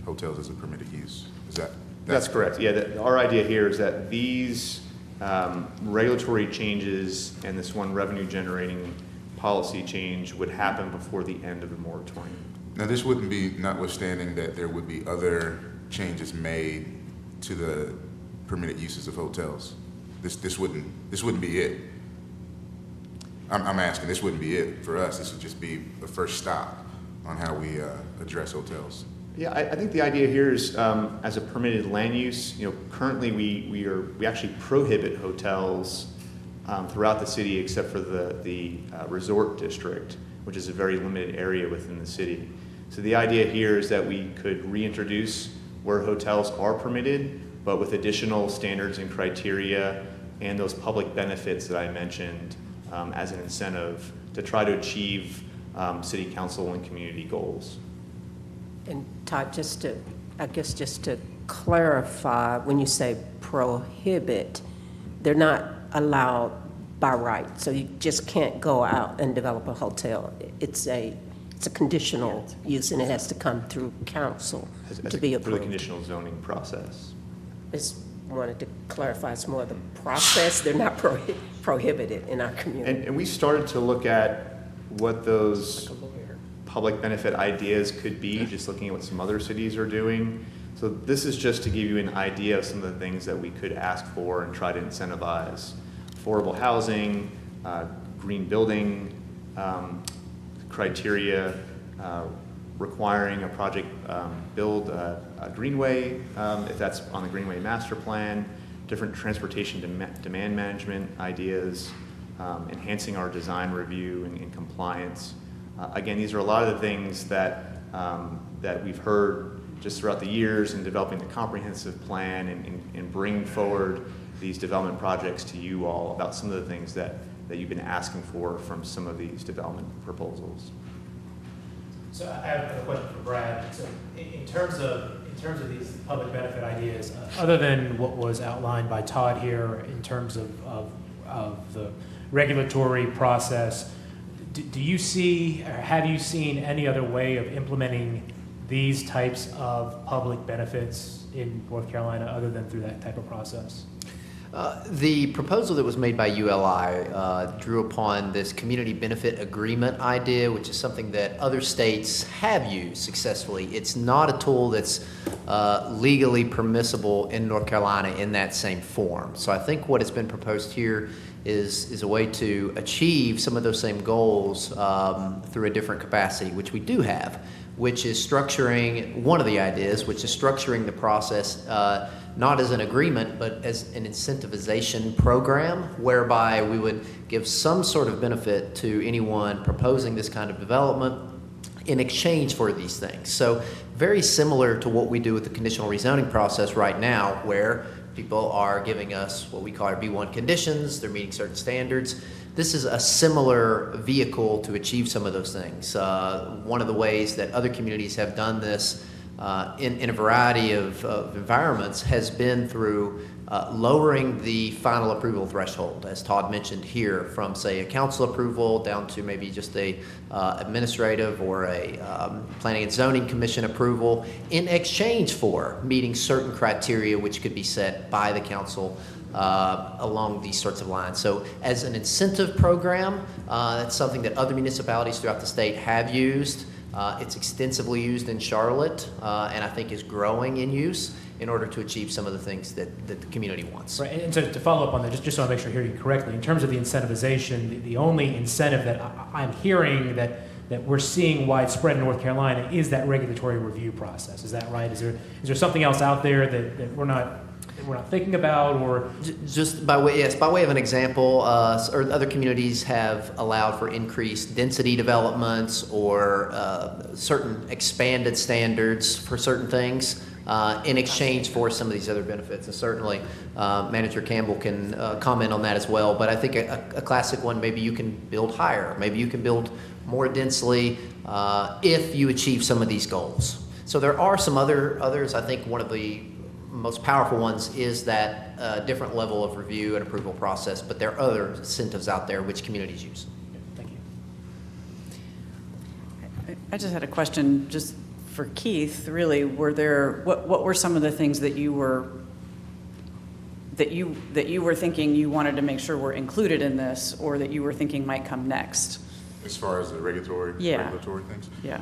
hotels as a permitted use. Is that? That's correct. Yeah, our idea here is that these regulatory changes and this one revenue generating policy change would happen before the end of the moratorium. Now, this wouldn't be notwithstanding that there would be other changes made to the permitted uses of hotels. This wouldn't be it. I'm asking, this wouldn't be it for us. This would just be the first stop on how we address hotels. Yeah, I think the idea here is as a permitted land use, currently we actually prohibit hotels throughout the city except for the resort district, which is a very limited area within the city. So the idea here is that we could reintroduce where hotels are permitted, but with additional standards and criteria and those public benefits that I mentioned as an incentive to try to achieve city council and community goals. And Todd, just to clarify, when you say prohibit, they're not allowed by right. So you just can't go out and develop a hotel. It's a conditional use, and it has to come through council to be approved. Through the conditional zoning process. Just wanted to clarify, it's more the process. They're not prohibited in our community. And we started to look at what those public benefit ideas could be, just looking at what some other cities are doing. So this is just to give you an idea of some of the things that we could ask for and try to incentivize. Affordable housing, green building criteria, requiring a project build a greenway, if that's on the Greenway Master Plan, different transportation demand management ideas, enhancing our design review and compliance. Again, these are a lot of the things that we've heard just throughout the years in developing the comprehensive plan and bringing forward these development projects to you all about some of the things that that you've been asking for from some of these development proposals. So I have a question for Brad. So in terms of these public benefit ideas, other than what was outlined by Todd here in terms of the regulatory process, do you see, or have you seen any other way of implementing these types of public benefits in North Carolina other than through that type of process? The proposal that was made by ULI drew upon this community benefit agreement idea, which is something that other states have used successfully. It's not a tool that's legally permissible in North Carolina in that same form. So I think what has been proposed here is a way to achieve some of those same goals through a different capacity, which we do have, which is structuring, one of the ideas, which is structuring the process not as an agreement, but as an incentivization program, whereby we would give some sort of benefit to anyone proposing this kind of development in exchange for these things. So very similar to what we do with the conditional rezoning process right now, where people are giving us what we call our B1 conditions, they're meeting certain standards. This is a similar vehicle to achieve some of those things. One of the ways that other communities have done this in a variety of environments has been through lowering the final approval threshold, as Todd mentioned here, from say a council approval down to maybe just a administrative or a planning and zoning commission approval in exchange for meeting certain criteria which could be set by the council along these sorts of lines. So as an incentive program, that's something that other municipalities throughout the state have used. It's extensively used in Charlotte, and I think is growing in use in order to achieve some of the things that the community wants. Right, and so to follow up on that, just so I make sure I hear you correctly, in terms of the incentivization, the only incentive that I'm hearing that we're seeing widespread in North Carolina is that regulatory review process. Is that right? Is there something else out there that we're not thinking about, or just by way of an example, or other communities have allowed for increased density developments or certain expanded standards for certain things in exchange for some of these other benefits. And certainly Manager Campbell can comment on that as well. But I think a classic one, maybe you can build higher, maybe you can build more densely if you achieve some of these goals. So there are some others. I think one of the most powerful ones is that different level of review and approval process, but there are other incentives out there which communities use. thank you. I just had a question just for Keith, really. What were some of the things that you were thinking you wanted to make sure were included in this, or that you were thinking might come next? As far as the regulatory things? Yeah.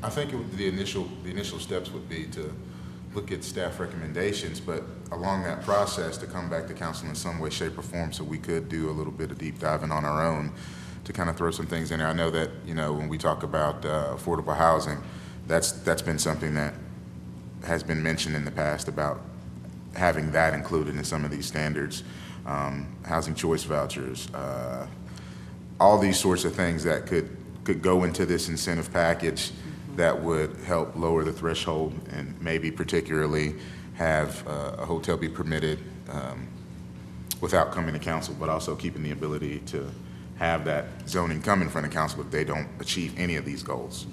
I think the initial steps would be to look at staff recommendations, but along that process to come back to council in some way, shape, or form, so we could do a little bit of deep diving on our own to kind of throw some things in there. I know that, when we talk about affordable housing, that's been something that has been mentioned in the past about having that included in some of these standards, housing choice vouchers, all these sorts of things that could go into this incentive package that would help lower the threshold and maybe particularly have a hotel be permitted without coming to council, but also keeping the ability to have that zoning come in front of council if they don't achieve any of these goals.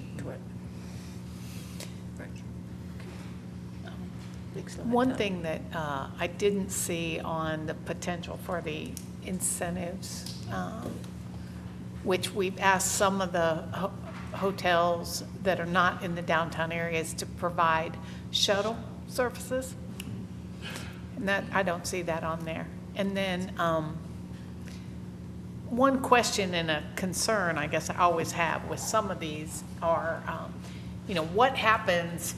One thing that I didn't see on the potential for the incentives, which we've asked some of the hotels that are not in the downtown areas to provide shuttle services. And that, I don't see that on there. And then one question and a concern I guess I always have with some of these are, what happens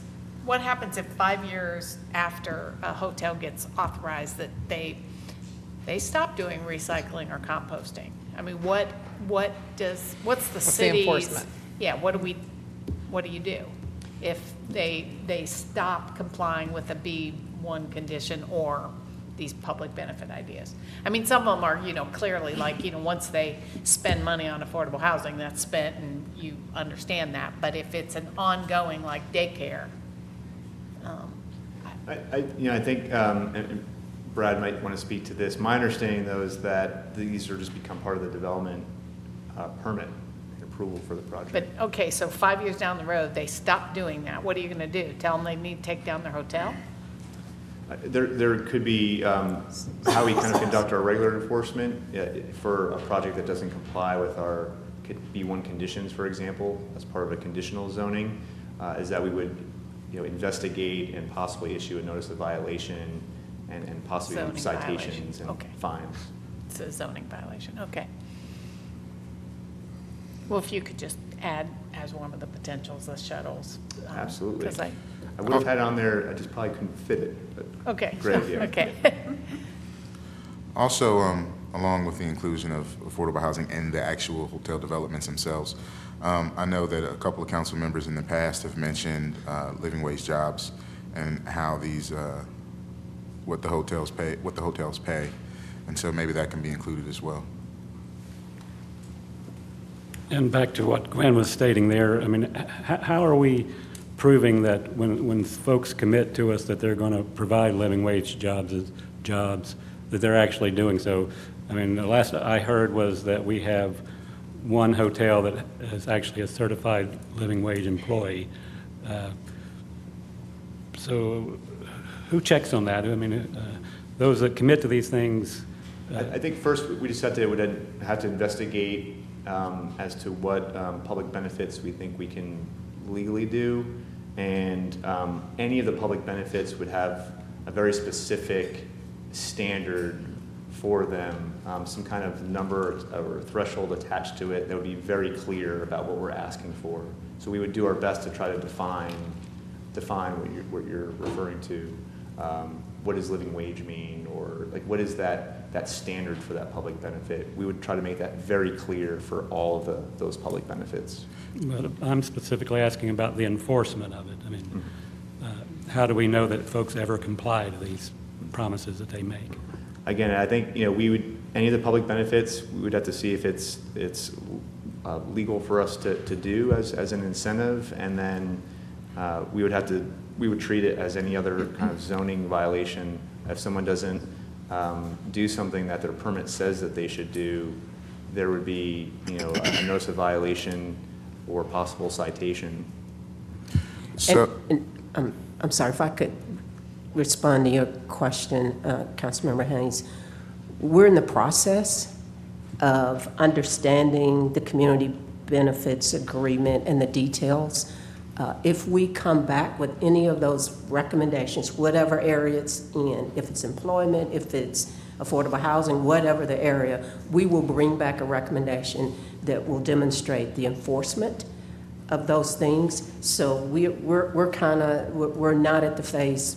if 5 years after a hotel gets authorized that they stop doing recycling or composting? I mean, what's the city's enforcement? Yeah, what do you do if they stop complying with a B1 condition or these public benefit ideas? I mean, some of them are, clearly like, once they spend money on affordable housing, that's spent, and you understand that. But if it's an ongoing, like daycare, I think Brad might want to speak to this. My understanding, though, is that these are just become part of the development permit and approval for the project. But, okay, so 5 years down the road, they stop doing that. What are you going to do? Tell them they need to take down their hotel? There could be how we kind of conduct our regular enforcement for a project that doesn't comply with our B1 conditions, for example, as part of a conditional zoning, is that we would, investigate and possibly issue a notice of violation and possibly Zoning citations violation. and Okay. fines. It's a zoning violation, okay. Well, if you could just add as one of the potentials, the shuttles. Absolutely. 'Cause I would have had it on there, I just probably couldn't fit it. But okay, great idea. okay. Also, along with the inclusion of affordable housing and the actual hotel developments themselves, I know that a couple of council members in the past have mentioned living wage jobs and how these, what the hotels pay, and so maybe that can be included as well. And back to what Gwen was stating there, I mean, how are we proving that when folks commit to us that they're going to provide living wage jobs, that they're actually doing so? I mean, the last I heard was that we have one hotel that is actually a certified living wage employee. So who checks on that? I mean, those that commit to these things. I think first we just have to investigate as to what public benefits we think we can legally do, and any of the public benefits would have a very specific standard for them, some kind of number or threshold attached to it that would be very clear about what we're asking for. So we would do our best to try to define what you're referring to. What does living wage mean, or like what is that standard for that public benefit? We would try to make that very clear for all of those public benefits. But I'm specifically asking about the enforcement of it. I mean, how do we know that folks ever comply to these promises that they make? Again, I think we would any of the public benefits we would have to see if it's legal for us to do as an incentive, and then we would treat it as any other kind of zoning violation. If someone doesn't do something that their permit says that they should do, there would be a notice of violation or possible citation. So, I'm sorry, if I could respond to your question, Councilmember Haynes. We're in the process of understanding the community benefits agreement and the details. If we come back with any of those recommendations, whatever area it's in, if it's employment, if it's affordable housing, whatever the area, we will bring back a recommendation that will demonstrate the enforcement of those things. So we're not at the phase,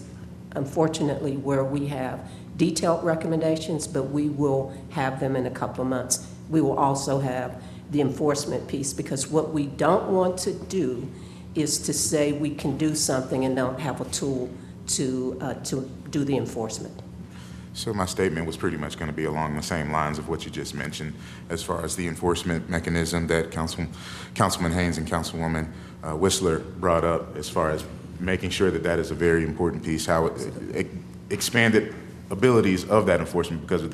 unfortunately, where we have detailed recommendations, but we will have them in a couple of months. We will also have the enforcement piece, because what we don't want to do is to say we can do something and don't have a tool to do the enforcement. So my statement was pretty much going to be along the same lines of what you just mentioned, as far as the enforcement mechanism that Councilman Haynes and Councilwoman Whistler brought up, as far as making sure that that is a very important piece, how it expanded abilities of that enforcement, because if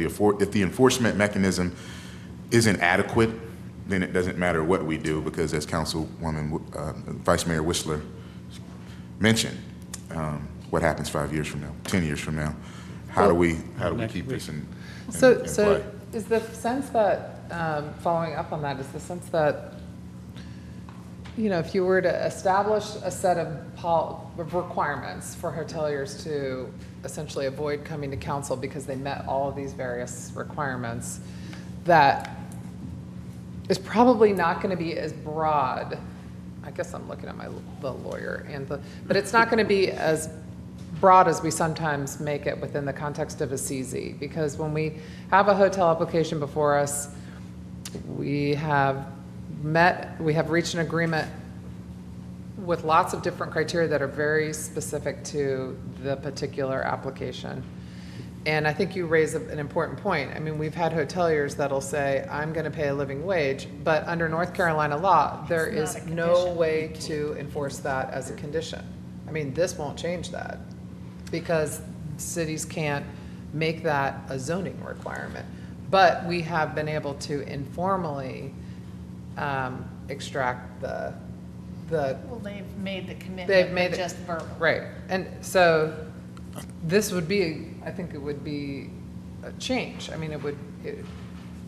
the enforcement mechanism isn't adequate, then it doesn't matter what we do, because as Councilwoman Vice Mayor Whistler mentioned, what happens 5 years from now, 10 years from now? How do we keep this in So play? is the sense that, following up on that, is the sense that, if you were to establish a set of requirements for hoteliers to essentially avoid coming to council because they met all of these various requirements, that is probably not going to be as broad. I guess I'm looking at the lawyer, but it's not going to be as broad as we sometimes make it within the context of a CZ, because when we have a hotel application before us, we have reached an agreement with lots of different criteria that are very specific to the particular application. And I think you raise an important point. I mean, we've had hoteliers that'll say, I'm going to pay a living wage, but under North Carolina law, there is no way to enforce that as a condition. I mean, this won't change that, because cities can't make that a zoning requirement. But we have been able to informally extract the, Well, they've made the they've commitment, made but it. just verbal. Right, and so this would be, I think it would be a change. I mean,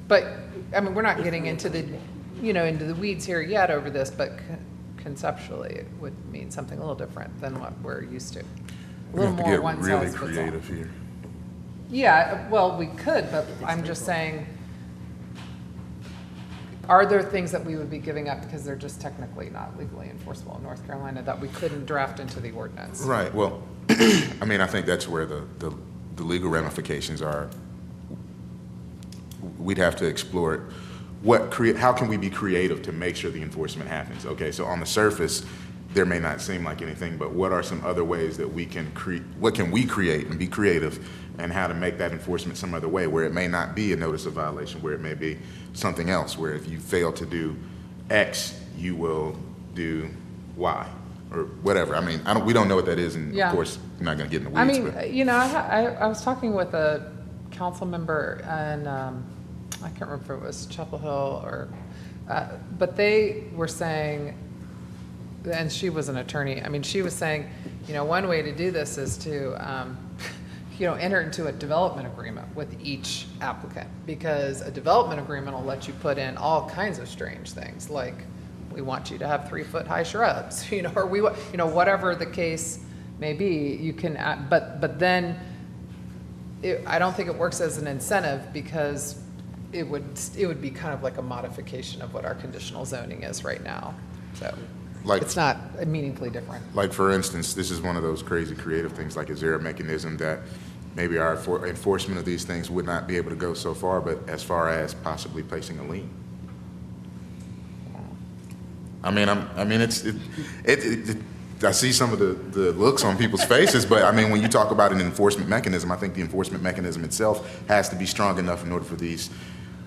but, I mean, we're not getting into the, into the weeds here yet over this, but conceptually, it would mean something a little different than what we're used to. A We little have to more get one really size fits all. creative here. Yeah, well, we could, but I'm just saying, are there things that we would be giving up because they're just technically not legally enforceable in North Carolina that we couldn't draft into the ordinance? Right, well, I mean, I think that's where the legal ramifications are. We'd have to explore it. How can we be creative to make sure the enforcement happens? Okay, so on the surface, there may not seem like anything, but what are some other ways that we can what can we create and be creative, and how to make that enforcement some other way, where it may not be a notice of violation, where it may be something else, where if you fail to do X, you will do Y, or whatever. I mean, we don't know what that is, and Yeah. of course, I'm not gonna get in the I weeds, mean, but. I was talking with a council member, and I can't remember if it was Chapel Hill or, but they were saying, and she was an attorney, I mean, she was saying, one way to do this is to, enter into a development agreement with each applicant, because a development agreement will let you put in all kinds of strange things, like, we want you to have 3-foot high shrubs, or whatever the case may be, you can, but then I don't think it works as an incentive, because it would be kind of like a modification of what our conditional zoning is right now. So it's not meaningfully different. Like, for instance, this is one of those crazy creative things, like, is there a mechanism that maybe our enforcement of these things would not be able to go so far, but as far as possibly placing a lien? I mean, I see some of the looks on people's faces, but I mean, when you talk about an enforcement mechanism, I think the enforcement mechanism itself has to be strong enough in order for these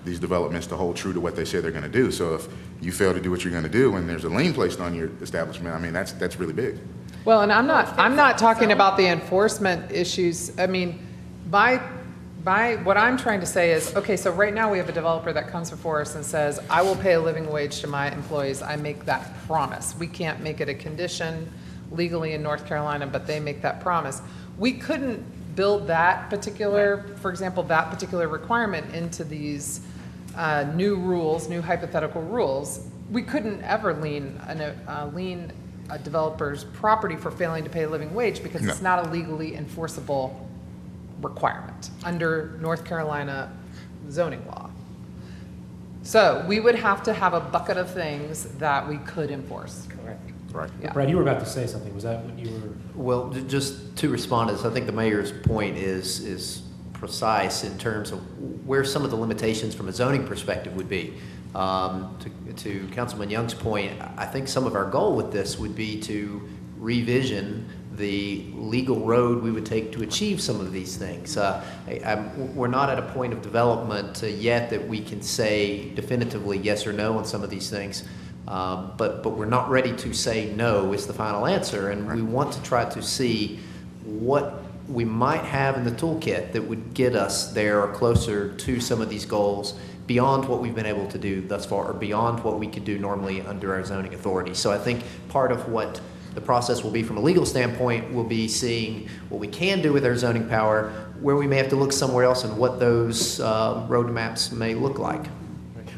developments to hold true to what they say they're going to do. So if you fail to do what you're going to do and there's a lien placed on your establishment, I mean, that's really big. Well, and I'm not talking about the enforcement issues. I mean, what I'm trying to say is, okay, so right now we have a developer that comes before us and says, I will pay a living wage to my employees. I make that promise. We can't make it a condition legally in North Carolina, but they make that promise. We couldn't build that particular, for example, that particular requirement into these new rules, new hypothetical rules. We couldn't ever lien a developer's property for failing to pay a living wage, because it's not a legally enforceable requirement under North Carolina zoning law. So we would have to have a bucket of things that we could enforce. Correct. Right. Yeah. Brad, you were about to say something. Was that what you were? Well, just to respond to this, I think the mayor's point is precise in terms of where some of the limitations from a zoning perspective would be. To Councilman Young's point, I think some of our goal with this would be to revision the legal road we would take to achieve some of these things. We're not at a point of development yet that we can say definitively yes or no on some of these things. But we're not ready to say no is the final answer, and we want to try to see what we might have in the toolkit that would get us there or closer to some of these goals beyond what we've been able to do thus far, or beyond what we could do normally under our zoning authority. So I think part of what the process will be from a legal standpoint will be seeing what we can do with our zoning power, where we may have to look somewhere else, and what those roadmaps may look like.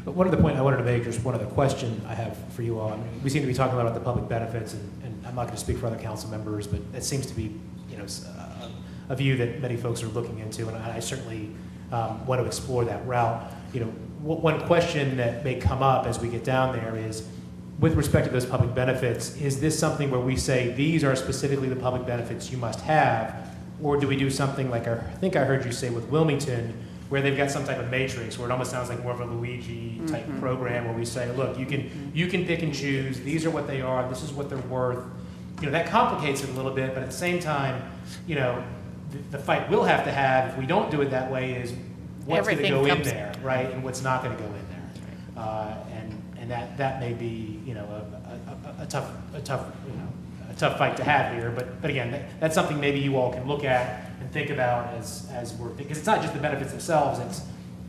But one of the points I wanted to make, just one other question I have for you all. I mean, we seem to be talking a lot about the public benefits, and I'm not going to speak for other council members, but it seems to be, a view that many folks are looking into, and I certainly want to explore that route. One question that may come up as we get down there is, with respect to those public benefits, is this something where we say these are specifically the public benefits you must have, or do we do something like I think I heard you say with Wilmington, where they've got some type of matrix, where it almost sounds like more of a Luigi type program, where we say, look, you can pick and choose. These are what they are. This is what they're worth. That complicates it a little bit, but at the same time, the fight we'll have to have if we don't do it that way is what's going to go in there, right, and what's not going to go in there, and that may be a tough tough fight to have here, but again, that's something maybe you all can look at and think about as we're, because it's not just the benefits themselves, it's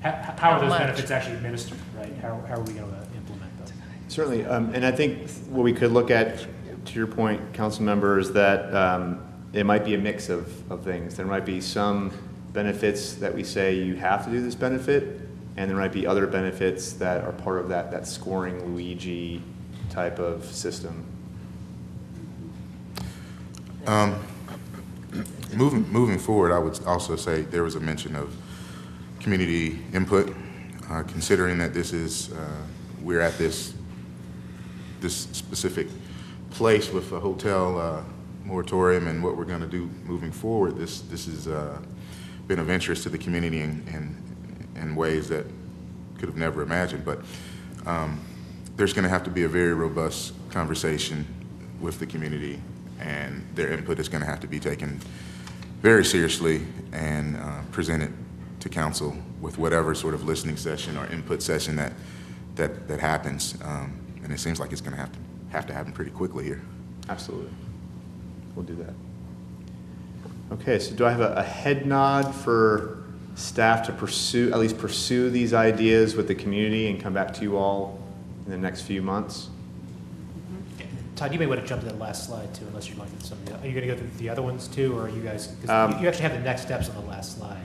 how are those much? benefits actually administered, right? How are we going to implement them? Certainly, and I think what we could look at, to your point, council member, is that it might be a mix of things. There might be some benefits that we say you have to do this benefit, and there might be other benefits that are part of that scoring Luigi type of system. Moving forward, I would also say there was a mention of community input, considering that this is, we're at this specific place with a hotel moratorium and what we're going to do moving forward. This has been of interest to the community in ways that could have never imagined. But there's going to have to be a very robust conversation with the community, and their input is going to have to be taken very seriously and presented to council with whatever sort of listening session or input session that happens. And it seems like it's going to have to happen pretty quickly here. Absolutely. We'll do that. Okay, so do I have a head nod for staff to at least pursue these ideas with the community and come back to you all in the next few months? Todd, you may want to jump to that last slide too, unless you'd like some of the, are you going to go through the other ones too, or are you guys, because you actually have the next steps on the last slide.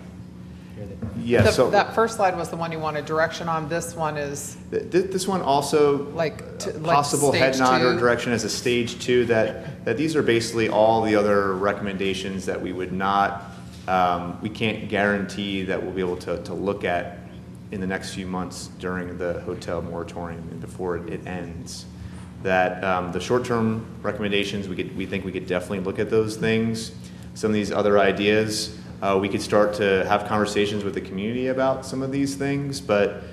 Here Yeah, so That first slide was the one you wanted direction on. This one is this one also like possible stage head nod or 2. direction as a stage 2, that these are basically all the other recommendations that we would not, we can't guarantee that we'll be able to look at in the next few months during the hotel moratorium and before it ends. That the short-term recommendations, we think we could definitely look at those things. Some of these other ideas, we could start to have conversations with the community about some of these things, but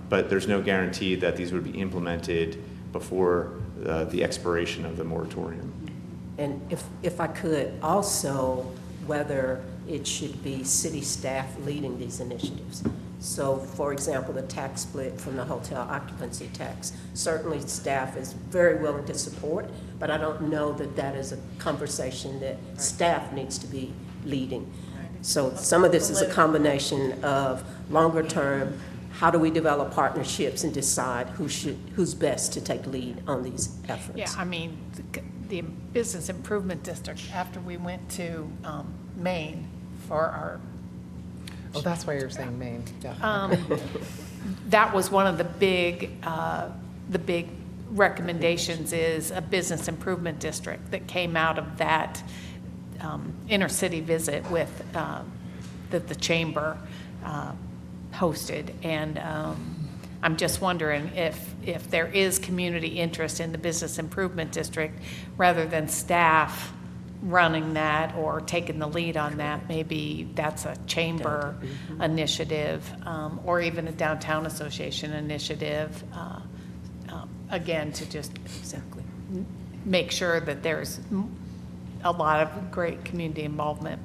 there's no guarantee that these would be implemented before the expiration of the moratorium. And if I could, also whether it should be city staff leading these initiatives. So, for example, the tax split from the hotel occupancy tax. Certainly staff is very willing to support, but I don't know that that is a conversation that staff needs to be leading. So some of this is a combination of longer term, how do we develop partnerships and decide who's best to take lead on these efforts? Yeah, I mean, the Business Improvement District, after we went to Maine for our, Oh, that's why you're saying Maine. Yeah. that was one of the big recommendations is a Business Improvement District that came out of that inner city visit with, that the chamber hosted. And I'm just wondering if there is community interest in the Business Improvement District, rather than staff running that or taking the lead on that, maybe that's a chamber initiative, or even a downtown association initiative, again, to just make sure that there's a lot of great community involvement.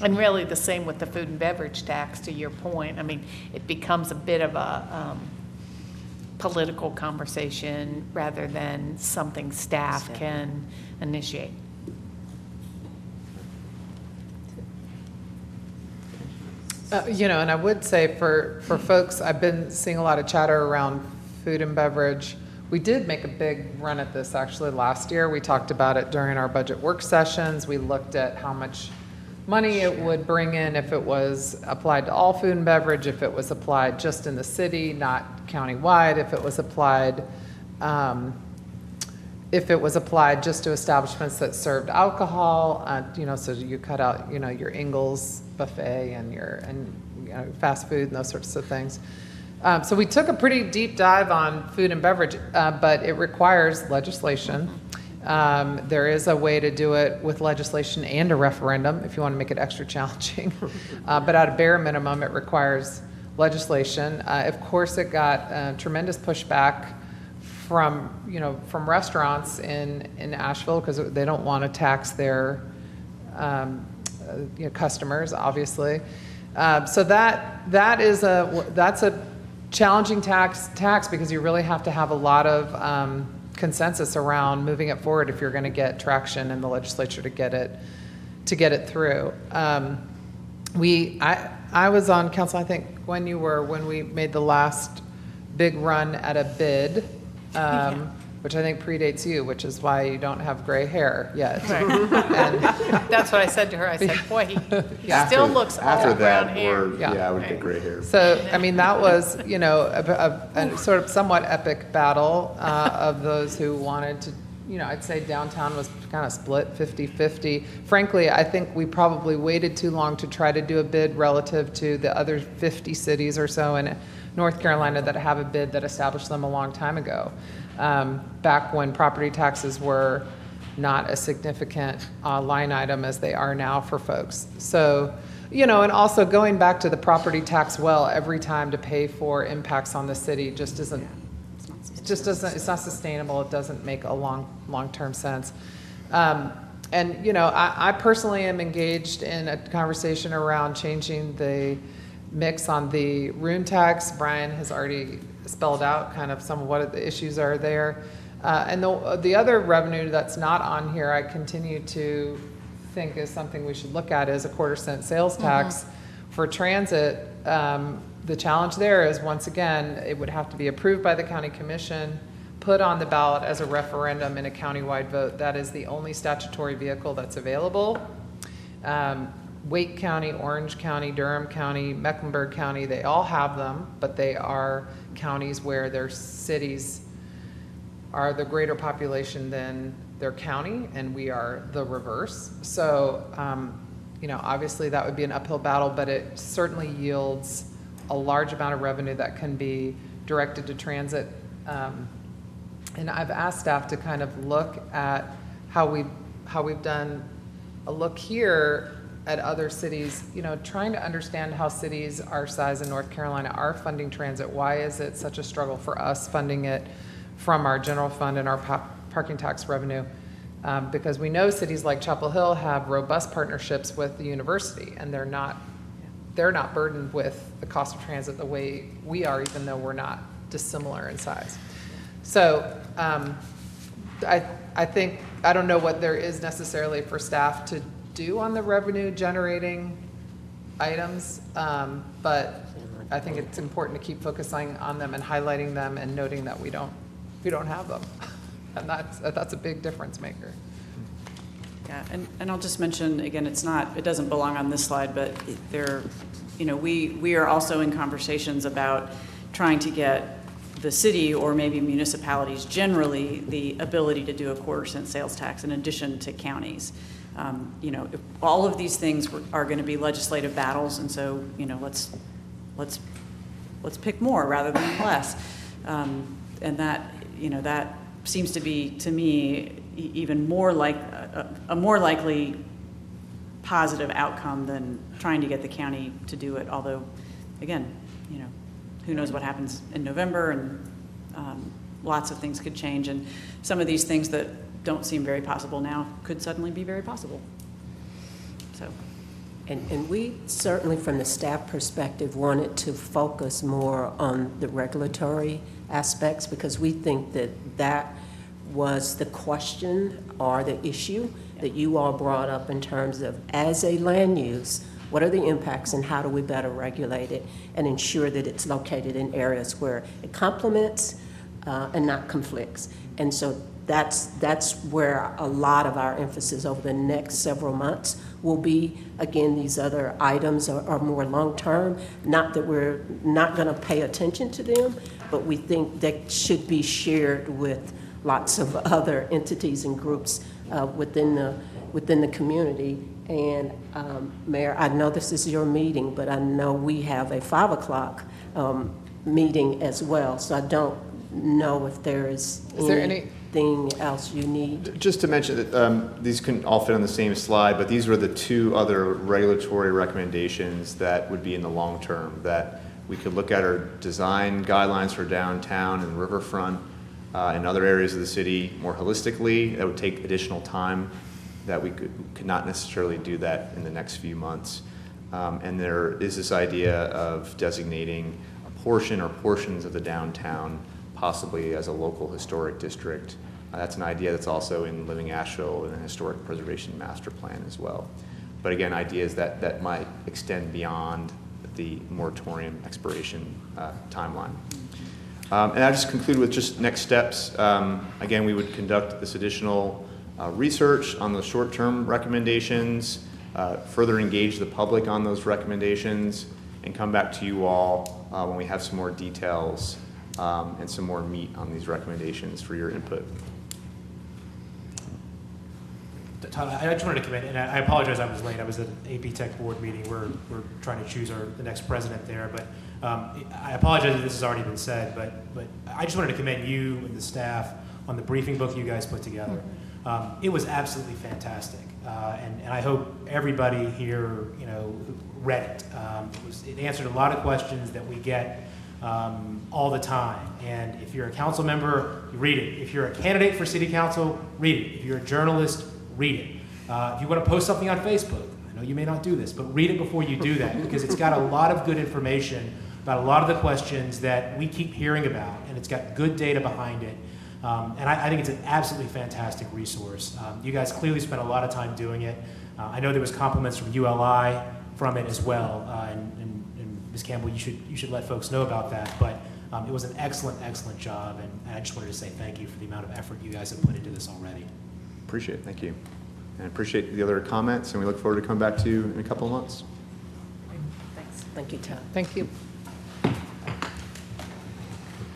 And really the same with the food and beverage tax, to your point. I mean, it becomes a bit of a political conversation rather than something staff can initiate. And I would say for folks, I've been seeing a lot of chatter around food and beverage. We did make a big run at this actually last year. We talked about it during our budget work sessions. We looked at how much money it would bring in if it was applied to all food and beverage, if it was applied just in the city, not countywide, if it was applied just to establishments that served alcohol, so you cut out, your Ingles buffet and fast food and those sorts of things. So we took a pretty deep dive on food and beverage, but it requires legislation. There is a way to do it with legislation and a referendum if you want to make it extra challenging. But at a bare minimum, it requires legislation. Of course, it got tremendous pushback from restaurants in Asheville, because they don't want to tax their customers, obviously. So that's a challenging tax because you really have to have a lot of consensus around moving it forward if you're going to get traction in the legislature to get it through. I was on council, I think, when we made the last big run at a bid, which I think predates you, which is why you don't have gray hair yet. Right. And That's what I said to her. I said, boy, he still looks After all brown that, hair. or, yeah, I would get gray hair. so, I mean, that was, you know, a sort of somewhat epic battle of those who wanted to, you know, I'd say downtown was kind of split 50-50. Frankly, I think we probably waited too long to try to do a bid relative to the other 50 cities or so in North Carolina that have a bid that established them a long time ago, back when property taxes were not a significant line item as they are now for folks. So, you know, and also going back to the property tax well every time to pay for impacts on the city just isn't, it's not sustainable. It doesn't make a long-term sense. And, you know, I personally am engaged in a conversation around changing the mix on the room tax. Brian has already spelled out kind of some of what the issues are there. And the other revenue that's not on here, I continue to think is something we should look at is a 1/4 cent sales tax for transit. The challenge there is, once again, it would have to be approved by the county commission, put on the ballot as a referendum in a countywide vote. That is the only statutory vehicle that's available. Wake County, Orange County, Durham County, Mecklenburg County, they all have them, but they are counties where their cities are the greater population than their county, and we are the reverse. So, you know, obviously that would be an uphill battle, but it certainly yields a large amount of revenue that can be directed to transit. And I've asked staff to kind of look at how we've done a look here at other cities, you know, trying to understand how cities our size in North Carolina are funding transit. Why is it such a struggle for us funding it from our general fund and our parking tax revenue? Because we know cities like Chapel Hill have robust partnerships with the university, and they're not burdened with the cost of transit the way we are, even though we're not dissimilar in size. So I think, I don't know what there is necessarily for staff to do on the revenue generating items, but I think it's important to keep focusing on them and highlighting them and noting that we don't have them. And that's a big difference maker. Yeah, and I'll just mention, again, it doesn't belong on this slide, but you know, we are also in conversations about trying to get the city or maybe municipalities generally the ability to do a 1/4 cent sales tax in addition to counties. You know, if all of these things are going to be legislative battles, and so, you know, let's pick more rather than less. And that, you know, that seems to be, to me, even more like a more likely positive outcome than trying to get the county to do it. Although, again, you know, who knows what happens in November, and lots of things could change, and some of these things that don't seem very possible now could suddenly be very possible. So. And we certainly, from the staff perspective, wanted to focus more on the regulatory aspects, because we think that was the question or the issue that you all brought up in terms of, as a land use, what are the impacts and how do we better regulate it and ensure that it's located in areas where it complements and not conflicts. And so that's where a lot of our emphasis over the next several months will be. Again, these other items are more long-term, not that we're not going to pay attention to them, but we think that should be shared with lots of other entities and groups within the community. And Mayor, I know this is your meeting, but I know we have a 5 o'clock meeting as well, so I don't know if there is anything else you need. Just to mention that these couldn't all fit on the same slide, but these were the 2 other regulatory recommendations that would be in the long term, that we could look at our design guidelines for downtown and riverfront and other areas of the city more holistically. That would take additional time, that we could not necessarily do that in the next few months. And there is this idea of designating a portion or portions of the downtown possibly as a local historic district That's an idea that's also in Living Asheville and the Historic Preservation Master Plan as well. But again, ideas that might extend beyond the moratorium expiration timeline. And I'll just conclude with just next steps. Again, we would conduct this additional research on those short-term recommendations, further engage the public on those recommendations, and come back to you all when we have some more details and some more meat on these recommendations for your input. Todd, I just wanted to come in, and I apologize I was late. I was at an AP Tech board meeting. We're trying to choose the next president there, but I apologize if this has already been said, but I just wanted to commend you and the staff on the briefing book you guys put together. It was absolutely fantastic, and I hope everybody here, who read it. It answered a lot of questions that we get all the time. And if you're a council member, you read it. If you're a candidate for city council, read it. If you're a journalist, read it. If you want to post something on Facebook, I know you may not do this, but read it before you do that, because it's got a lot of good information about a lot of the questions that we keep hearing about, and it's got good data behind it. And I think it's an absolutely fantastic resource. You guys clearly spent a lot of time doing it. I know there was compliments from ULI from it as well, and Ms. Campbell, you should let folks know about that. But it was an excellent, excellent job, and I just wanted to say thank you for the amount of effort you guys have put into this already. Appreciate it. Thank you. And appreciate the other comments, and we look forward to coming back to you in a couple of months. Thank you, Todd. Thank you.